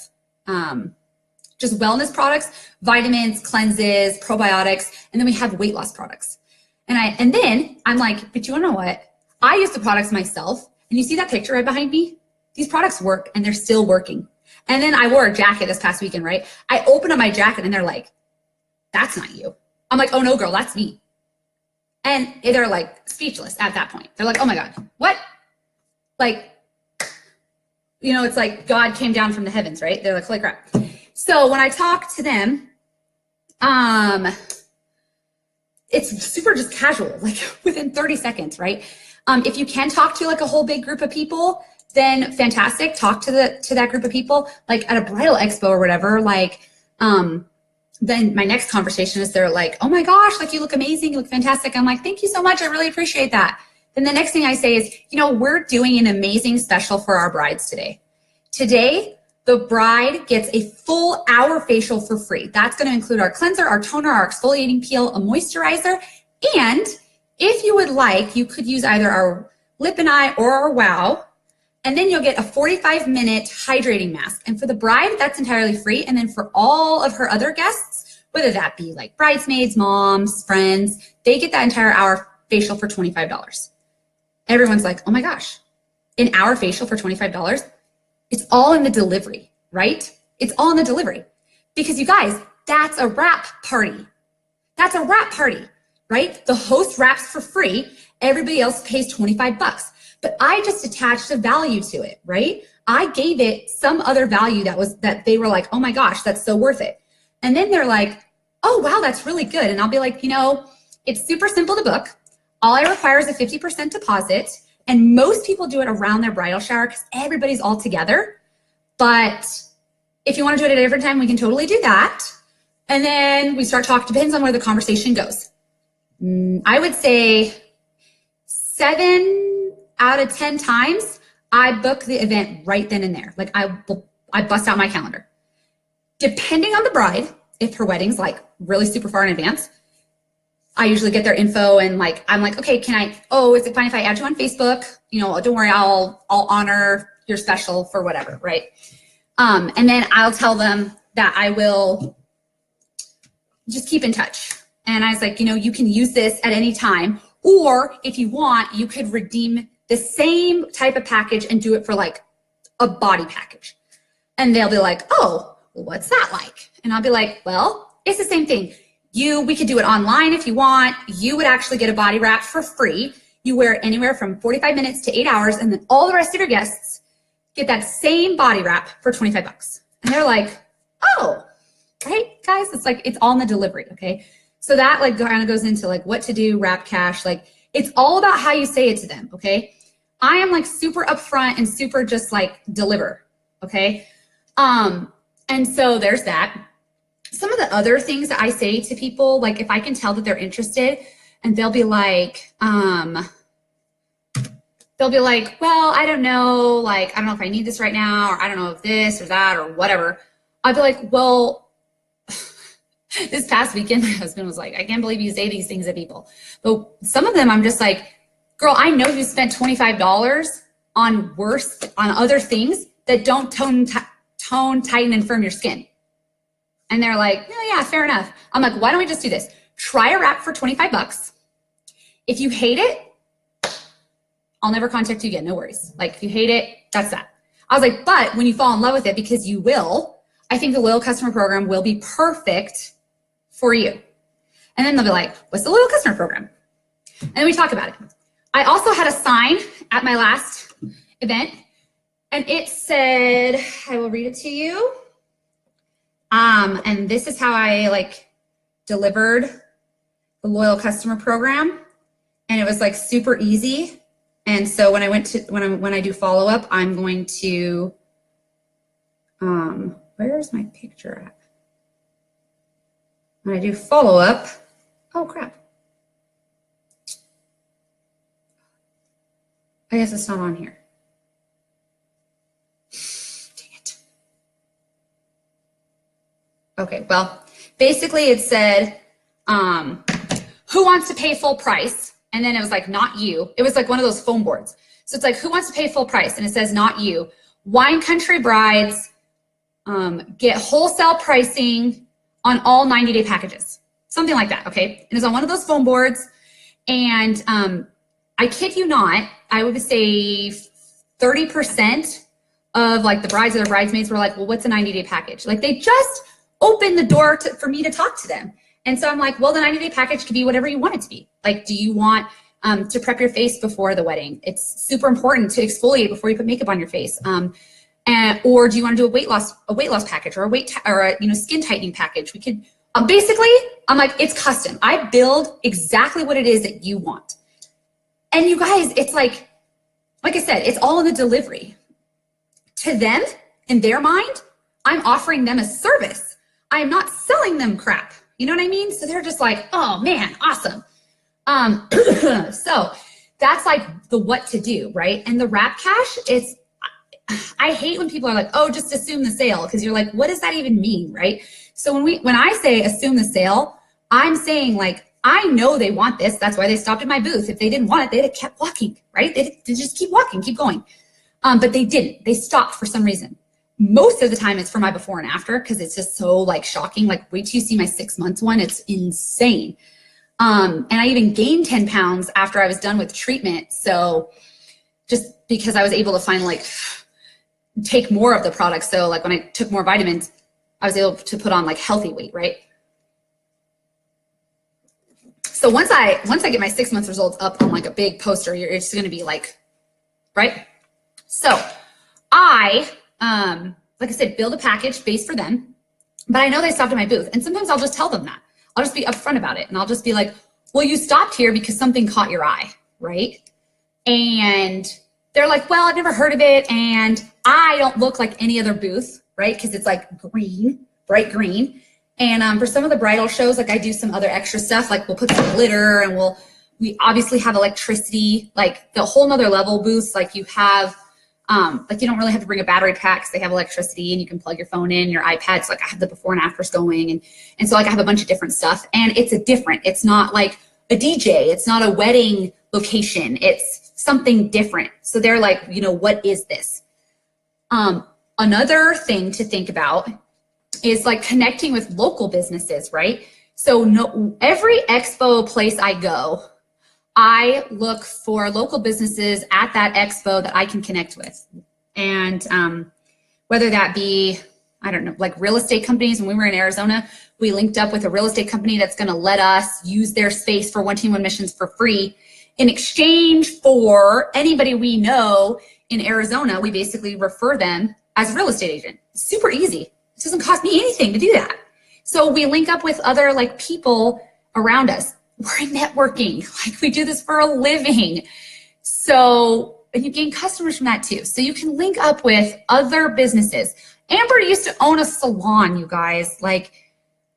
Speaker 1: just wellness products, vitamins, cleanses, probiotics, and then we have weight loss products. And then I'm like, but you wanna know what? I use the products myself, and you see that picture right behind me? These products work, and they're still working. And then I wore a jacket this past weekend, right? I open up my jacket, and they're like, that's not you. I'm like, oh no, girl, that's me. And they're like speechless at that point. They're like, oh my God, what? Like, you know, it's like God came down from the heavens, right? They're like, holy crap. So when I talk to them, it's super just casual, like within 30 seconds, right? If you can talk to like a whole big group of people, then fantastic. Talk to that group of people, like at a bridal expo or whatever. Like, then my next conversation is they're like, oh my gosh, like you look amazing, you look fantastic. I'm like, thank you so much, I really appreciate that. Then the next thing I say is, you know, we're doing an amazing special for our brides today. Today, the bride gets a full hour facial for free. That's going to include our cleanser, our toner, our exfoliating peel, a moisturizer, and if you would like, you could use either our Lip and Eye or our Wow, and then you'll get a 45-minute hydrating mask. And for the bride, that's entirely free. And then for all of her other guests, whether that be like bridesmaids, moms, friends, they get that entire hour facial for $25. Everyone's like, oh my gosh, an hour facial for $25? It's all in the delivery, right? It's all in the delivery. Because you guys, that's a wrap party. That's a wrap party, right? The host wraps for free. Everybody else pays 25 bucks. But I just attached a value to it, right? I gave it some other value that they were like, oh my gosh, that's so worth it. And then they're like, oh wow, that's really good. And I'll be like, you know, it's super simple to book. All I require is a 50% deposit. And most people do it around their bridal shower because everybody's all together. But if you want to do it at a different time, we can totally do that. And then we start talking, depends on where the conversation goes. I would say 7 out of 10 times, I book the event right then and there. Like I bust out my calendar. Depending on the bride, if her wedding's like really super far in advance, I usually get their info and like, I'm like, okay, is it fine if I add you on Facebook? You know, don't worry, I'll honor your special for whatever, right? And then I'll tell them that I will just keep in touch. And I was like, you know, you can use this at any time, or if you want, you could redeem the same type of package and do it for like a body package. And they'll be like, oh, what's that like? And I'll be like, well, it's the same thing. We could do it online if you want. You would actually get a body wrap for free. You wear it anywhere from 45 minutes to 8 hours, and then all the rest of your guests get that same body wrap for 25 bucks. And they're like, oh, right, guys? It's like, it's all in the delivery, okay? So that like kind of goes into like what to do, wrap cash. Like, it's all about how you say it to them, okay? I am like super upfront and super just like deliver, okay? And so there's that. Some of the other things that I say to people, like if I can tell that they're interested, and they'll be like, well, I don't know, like, I don't know if I need this right now, or I don't know if this or that or whatever. I'd be like, well, this past weekend, my husband was like, I can't believe you say these things to people. But some of them I'm just like, girl, I know you spent $25 on other things that don't tone, tighten, and firm your skin. And they're like, oh, yeah, fair enough. I'm like, why don't we just do this? Try a wrap for 25 bucks. If you hate it, I'll never contact you again. No worries. Like, if you hate it, that's that. I was like, but when you fall in love with it, because you will, I think the loyal customer program will be perfect for you. And then they'll be like, what's the loyal customer program? And then we talk about it. I also had a sign at my last event, and it said, I will read it to you. And this is how I like delivered the loyal customer program, and it was like super easy. And so when I do follow up, I'm going to, where's my picture at? When I do follow up, oh crap. I guess it's not on here. Dang it. Okay, well, basically it said, who wants to pay full price? And then it was like, not you. It was like one of those foam boards. So it's like, who wants to pay full price? And it says, not you. Wine Country brides get wholesale pricing on all 90-day packages. Something like that, okay? And it's on one of those foam boards. And I kid you not, I would say 30% of like the brides or their bridesmaids were like, well, what's a 90-day package? Like, they just opened the door for me to talk to them. And so I'm like, well, the 90-day package could be whatever you want it to be. Like, do you want to prep your face before the wedding? It's super important to exfoliate before you put makeup on your face. Or do you want to do a weight loss package, or a skin tightening package? We could basically, I'm like, it's custom. I build exactly what it is that you want. And you guys, it's like I said, it's all in the delivery. To them, in their mind, I'm offering them a service. I am not selling them crap. You know what I mean? So they're just like, oh man, awesome. So that's like the what to do, right? And the wrap cash, I hate when people are like, oh, just assume the sale, because you're like, what does that even mean, right? So when I say assume the sale, I'm saying like, I know they want this. That's why they stopped at my booth. If they didn't want it, they'd have kept walking, right? They just keep walking, keep going. But they didn't. They stopped for some reason. Most of the time it's for my before and after, because it's just so like shocking. Like, wait till you see my 6 months one. It's insane. And I even gained 10 pounds after I was done with treatment. So just because I was able to finally like take more of the product. So like when I took more vitamins, I was able to put on like healthy weight, right? So once I get my 6 months results up on like a big poster, it's going to be like, right? So I, like I said, build a package based for them, but I know they stopped at my booth, and sometimes I'll just tell them that. I'll just be upfront about it, and I'll just be like, well, you stopped here because something caught your eye, right? And they're like, well, I've never heard of it, and I don't look like any other booth, right? Because it's like green, bright green. And for some of the bridal shows, like I do some other extra stuff, like we'll put some glitter, and we obviously have electricity, like the whole nother level booths, like you have, like you don't really have to bring a battery pack, because they have electricity and you can plug your phone in, your iPad. So like I have the before and afters going, and so like I have a bunch of different stuff, and it's it's not like a DJ. It's not a wedding location. It's something different. So they're like, you know, what is this? Another thing to think about is like connecting with local businesses, right? So every expo place I go, I look for local businesses at that expo that I can connect with. And whether that be, I don't know, like real estate companies. When we were in Arizona, we linked up with a real estate company that's going to let us use their space for One Team One Missions for free. In exchange for anybody we know in Arizona, we basically refer them as a real estate agent. It's super easy. It doesn't cost me anything to do that. So we link up with other like people around us. We're networking. Like we do this for a living. So and you gain customers from that too. So you can link up with other businesses. Amber used to own a salon, you guys. Like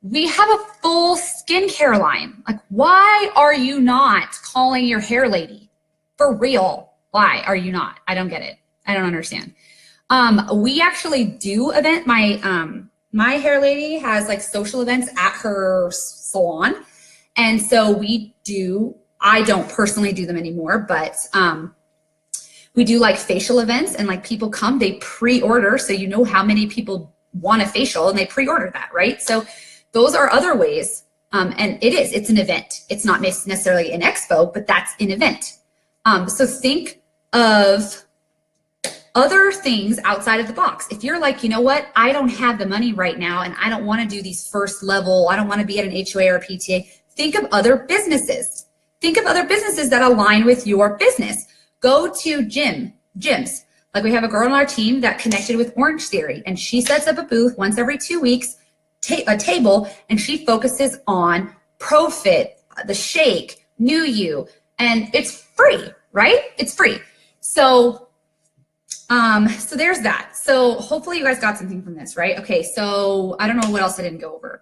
Speaker 1: we have a full skincare line. Like why are you not calling your hair lady? For real. Why are you not? I don't get it. I don't understand. We actually do event. My hair lady has like social events at her salon. And so we do, I don't personally do them anymore, but we do like facial events and like people come, they pre-order. So you know how many people want a facial and they pre-order that, right? So those are other ways. And it's an event. It's not necessarily an expo, but that's an event. So think of other things outside of the box. If you're like, you know what, I don't have the money right now and I don't want to do these first level, I don't want to be at an HOA or a PTA, think of other businesses. Think of other businesses that align with your business. Go to gyms. Like we have a girl on our team that connected with Orange Theory and she sets up a booth once every 2 weeks, a table, and she focuses on ProFit, the shake, New You, and it's free, right? It's free. So there's that. So hopefully you guys got something from this, right? Okay, so I don't know what else I didn't go over.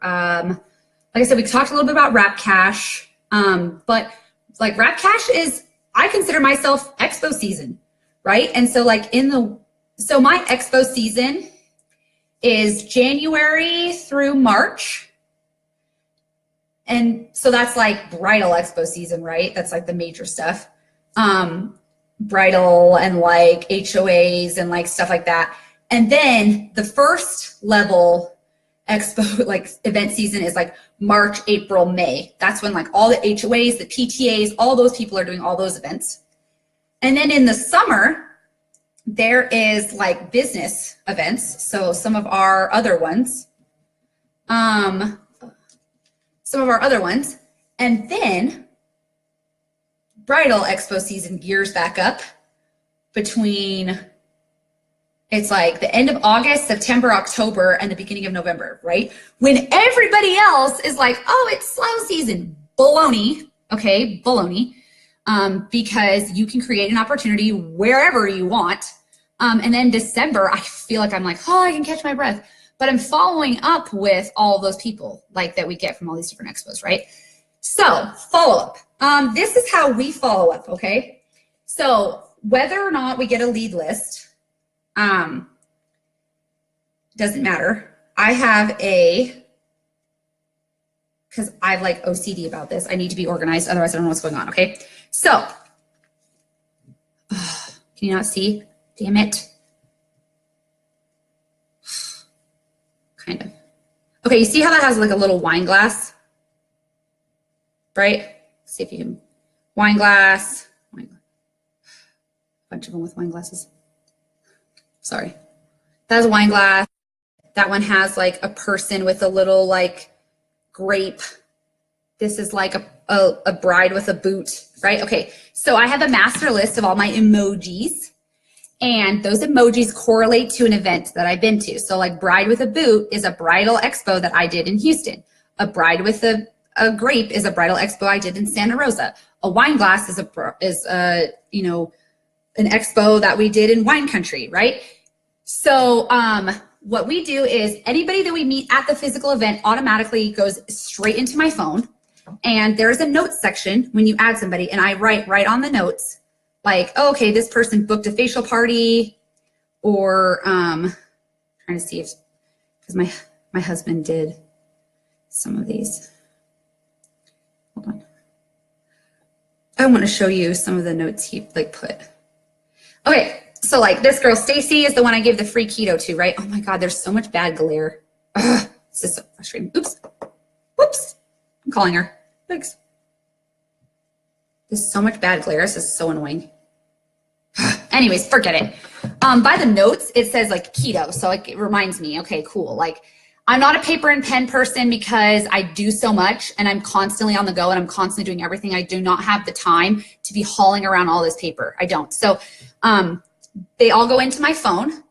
Speaker 1: Like I said, we talked a little bit about Rap Cash, but like Rap Cash is, I consider myself expo season, right? And so like so my expo season is January through March. And so that's like bridal expo season, right? That's like the major stuff. Bridal and like HOAs and like stuff like that. And then the first level expo like event season is like March, April, May. That's when like all the HOAs, the PTAs, all those people are doing all those events. And then in the summer, there is like business events. So some of our other ones, and then bridal expo season gears back up between, it's like the end of August, September, October, and the beginning of November, right? When everybody else is like, oh, it's slow season. Baloney, okay, baloney. Because you can create an opportunity wherever you want. And then December, I feel like I'm like, oh, I can catch my breath. But I'm following up with all those people like that we get from all these different expos, right? So follow up. This is how we follow up, okay? So whether or not we get a lead list, doesn't matter. I have because I've like OCD about this. I need to be organized, otherwise I don't know what's going on, okay? So, can you not see? Damn it. Kind of. Okay, you see how that has like a little wine glass? Right? Let's see if you can, wine glass. A bunch of them with wine glasses. Sorry. That has a wine glass. That one has like a person with a little like grape. This is like a bride with a boot, right? Okay, so I have a master list of all my emojis, and those emojis correlate to an event that I've been to. So like bride with a boot is a bridal expo that I did in Houston. A bride with a grape is a bridal expo I did in Santa Rosa. A wine glass is an expo that we did in wine country, right? So what we do is anybody that we meet at the physical event automatically goes straight into my phone. And there's a notes section when you add somebody, and I write right on the notes, like, oh, okay, this person booked a facial party, or trying to see if, because my husband did some of these. Hold on. I want to show you some of the notes he like put. Okay, so like this girl, Stacy, is the one I gave the free keto to, right? Oh my God, there's so much bad glare. Ugh, this is so frustrating. Oops. Whoops. I'm calling her. Thanks. There's so much bad glare. This is so annoying. Anyways, forget it. By the notes, it says like keto. So like, it reminds me, okay, cool. Like I'm not a paper and pen person because I do so much and I'm constantly on the go and I'm constantly doing everything. I do not have the time to be hauling around all this paper. I don't. So they all go into my phone.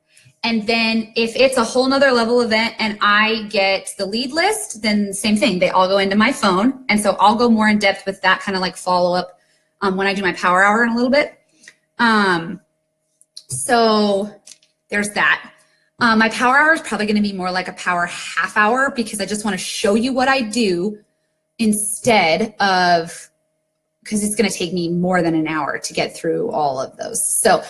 Speaker 1: And then if it's a whole nother level event and I get the lead list, then same thing. They all go into my phone. And so I'll go more in depth with that kind of like follow up when I do my power hour in a little bit. So there's that. My power hour is probably going to be more like a power half hour because I just want to show you what I do instead of, because it's going to take me more than an hour to get through all of those. So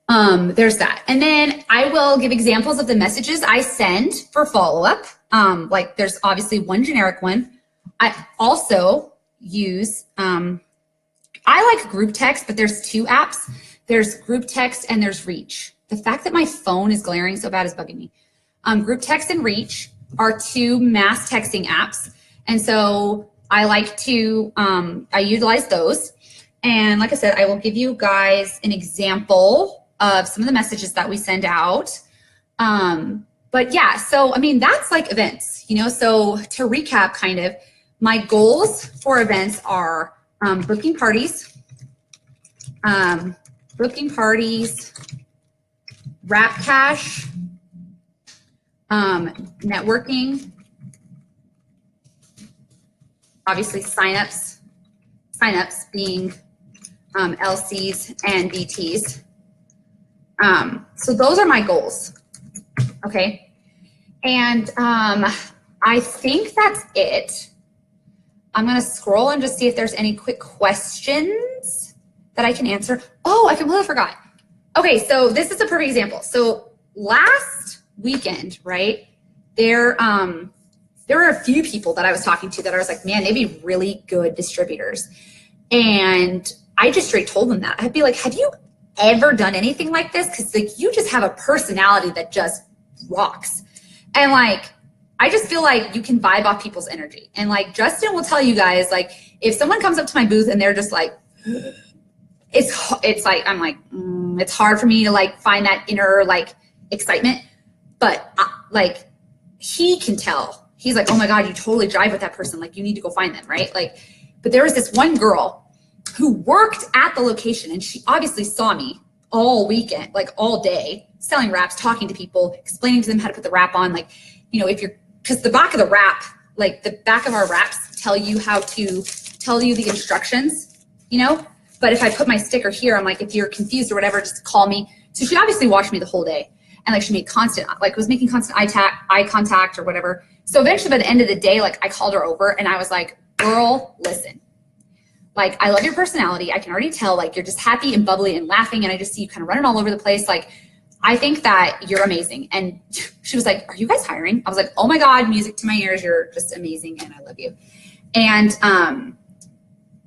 Speaker 1: there's that. And then I will give examples of the messages I send for follow-up. Like there's obviously one generic one. I also use, I like group text, but there's two apps. There's group text and there's reach. The fact that my phone is glaring so bad is bugging me. Group text and reach are two mass texting apps. And so I like to, I utilize those. And like I said, I will give you guys an example of some of the messages that we send out. But yeah, so, I mean, that's like events, you know, so to recap kind of, my goals for events are booking parties, Wrap Cash, networking, obviously signups being LCs and BTs. So those are my goals, okay? And I think that's it. I'm gonna scroll and just see if there's any quick questions that I can answer. Oh, I completely forgot. Okay, so this is a perfect example. So last weekend, right, there were a few people that I was talking to that I was like, man, they'd be really good distributors. And I just straight told them that. I'd be like, have you ever done anything like this? Because like you just have a personality that just rocks. And like, I just feel like you can vibe off people's energy. And like Justin will tell you guys, like if someone comes up to my booth and they're just like, it's like, I'm like, it's hard for me to like find that inner like excitement, but like he can tell. He's like, oh my God, you totally jive with that person. Like you need to go find them, right? Like, but there was this one girl who worked at the location and she obviously saw me all weekend, like all day, selling wraps, talking to people, explaining to them how to put the wrap on. Like, you know, if you're, because the back of the wrap, like the back of our wraps tell you how to tell you the instructions, you know? But if I put my sticker here, I'm like, if you're confused or whatever, just call me. So she obviously watched me the whole day. And like she made constant, like was making constant eye contact or whatever. So eventually by the end of the day, like I called her over and I was like, girl, listen, like I love your personality. I can already tell like you're just happy and bubbly and laughing. And I just see you kind of running all over the place. Like, I think that you're amazing. And she was like, are you guys hiring? I was like, oh my God, music to my ears. You're just amazing. And I love you. And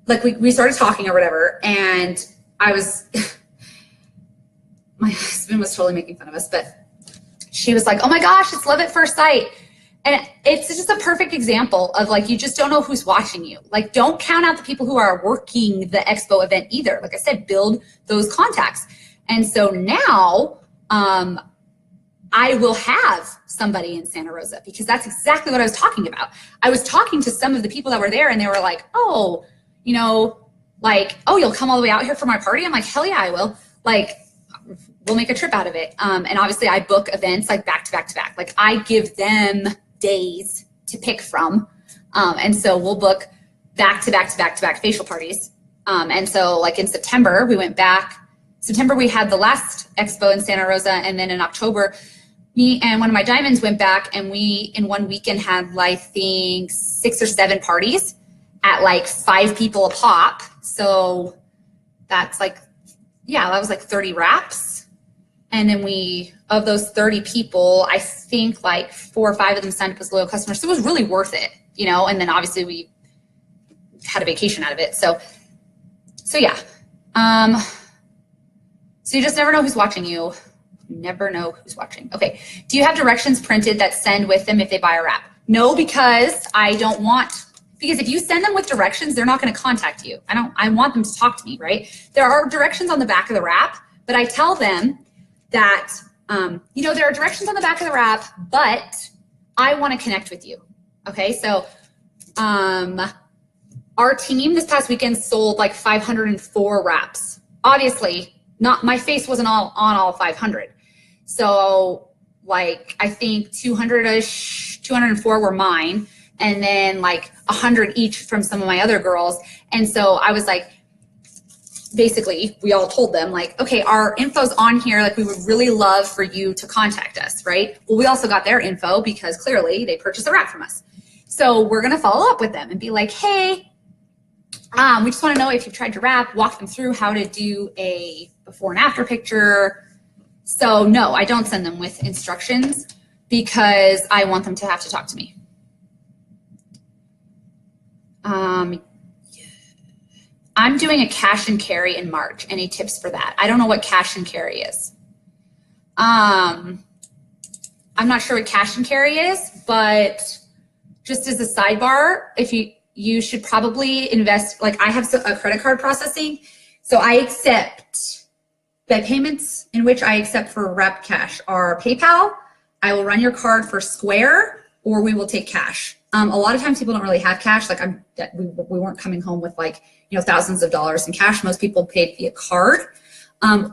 Speaker 1: like we started talking or whatever. And I was, my husband was totally making fun of us, but she was like, oh my gosh, it's love at first sight. And it's just a perfect example of like, you just don't know who's watching you. Like, don't count out the people who are working the expo event either. Like I said, build those contacts. And so now I will have somebody in Santa Rosa because that's exactly what I was talking about. I was talking to some of the people that were there and they were like, oh, you know, like, oh, you'll come all the way out here for my party? I'm like, hell yeah, I will. Like, we'll make a trip out of it. And obviously I book events like back to back to back. Like I give them days to pick from. And so we'll book back to back to back to back facial parties. And so like in September, we went back. September, we had the last expo in Santa Rosa. And then in October, me and one of my diamonds went back and we in one weekend had like, I think 6 or 7 parties at like 5 people a pop. So that's like, yeah, that was like 30 wraps. And then we, of those 30 people, I think like 4 or 5 of them signed up as loyal customers. So it was really worth it, you know? And then obviously we had a vacation out of it. So So yeah, so you just never know who's watching you. You never know who's watching. Okay, do you have directions printed that send with them if they buy a wrap? No, because I don't want, because if you send them with directions, they're not going to contact you. I want them to talk to me, right? There are directions on the back of the wrap, but I tell them that, you know, there are directions on the back of the wrap, but I want to connect with you. Okay, so our team this past weekend sold like 504 wraps. Obviously, not my face wasn't all on all 500. So like I think 200-ish, 204 were mine, and then like 100 each from some of my other girls. And so I was like, basically we all told them like, okay, our info's on here. Like we would really love for you to contact us, right? Well, we also got their info because clearly they purchased a wrap from us. So we're going to follow up with them and be like, hey, we just want to know if you've tried your wrap, walk them through how to do a before and after picture. So no, I don't send them with instructions because I want them to have to talk to me. I'm doing a cash and carry in March. Any tips for that? I don't know what cash and carry is. I'm not sure what cash and carry is, but just as a sidebar, if you should probably invest, like I have a credit card processing, so I accept, the payments in which I accept for wrap cash are PayPal, I will run your card for Square, or we will take cash. A lot of times people don't really have cash, like we weren't coming home with like, you know, thousands of dollars in cash. Most people paid via card,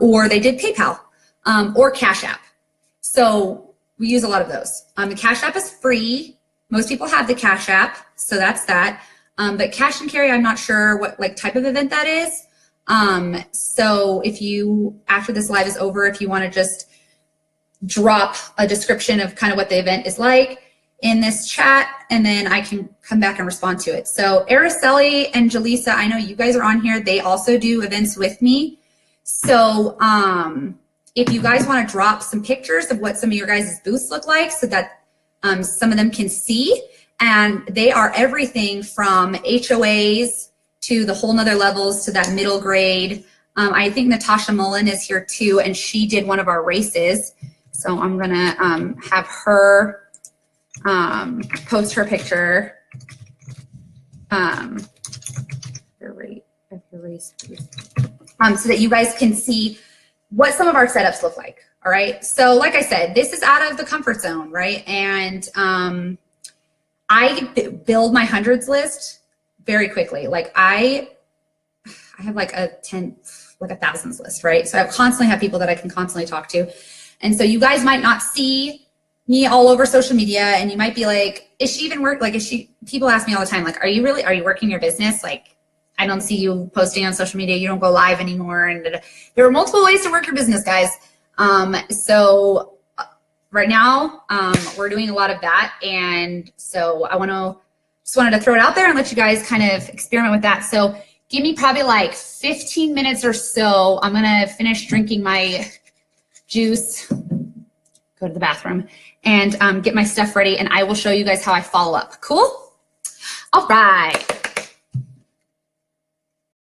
Speaker 1: or they did PayPal, or Cash App. So we use a lot of those. The Cash App is free. Most people have the Cash App, so that's that. But cash and carry, I'm not sure what like type of event that is. So if you, after this live is over, if you want to just drop a description of kind of what the event is like in this chat, and then I can come back and respond to it. So Araceli and Jaleesa, I know you guys are on here. They also do events with me. So if you guys want to drop some pictures of what some of your guys' booths look like so that some of them can see, and they are everything from HOAs to the whole nother levels to that middle grade. I think Natasha Mullen is here too, and she did one of our races. So I'm gonna have her post her picture. Your race, so that you guys can see what some of our setups look like. All right. So like I said, this is out of the comfort zone, right? And I build my hundreds list very quickly. Like I have like a thousands list, right? So I constantly have people that I can constantly talk to. And so you guys might not see me all over social media, and you might be like, is she even work? Like, people ask me all the time, like, are you working your business? Like, I don't see you posting on social media. You don't go live anymore. And there are multiple ways to work your business, guys. So right now, we're doing a lot of that. And so I just wanted to throw it out there and let you guys kind of experiment with that. So give me probably like 15 minutes or so. I'm going to finish drinking my juice, go to the bathroom, and get my stuff ready. And I will show you guys how I follow up. Cool? All right.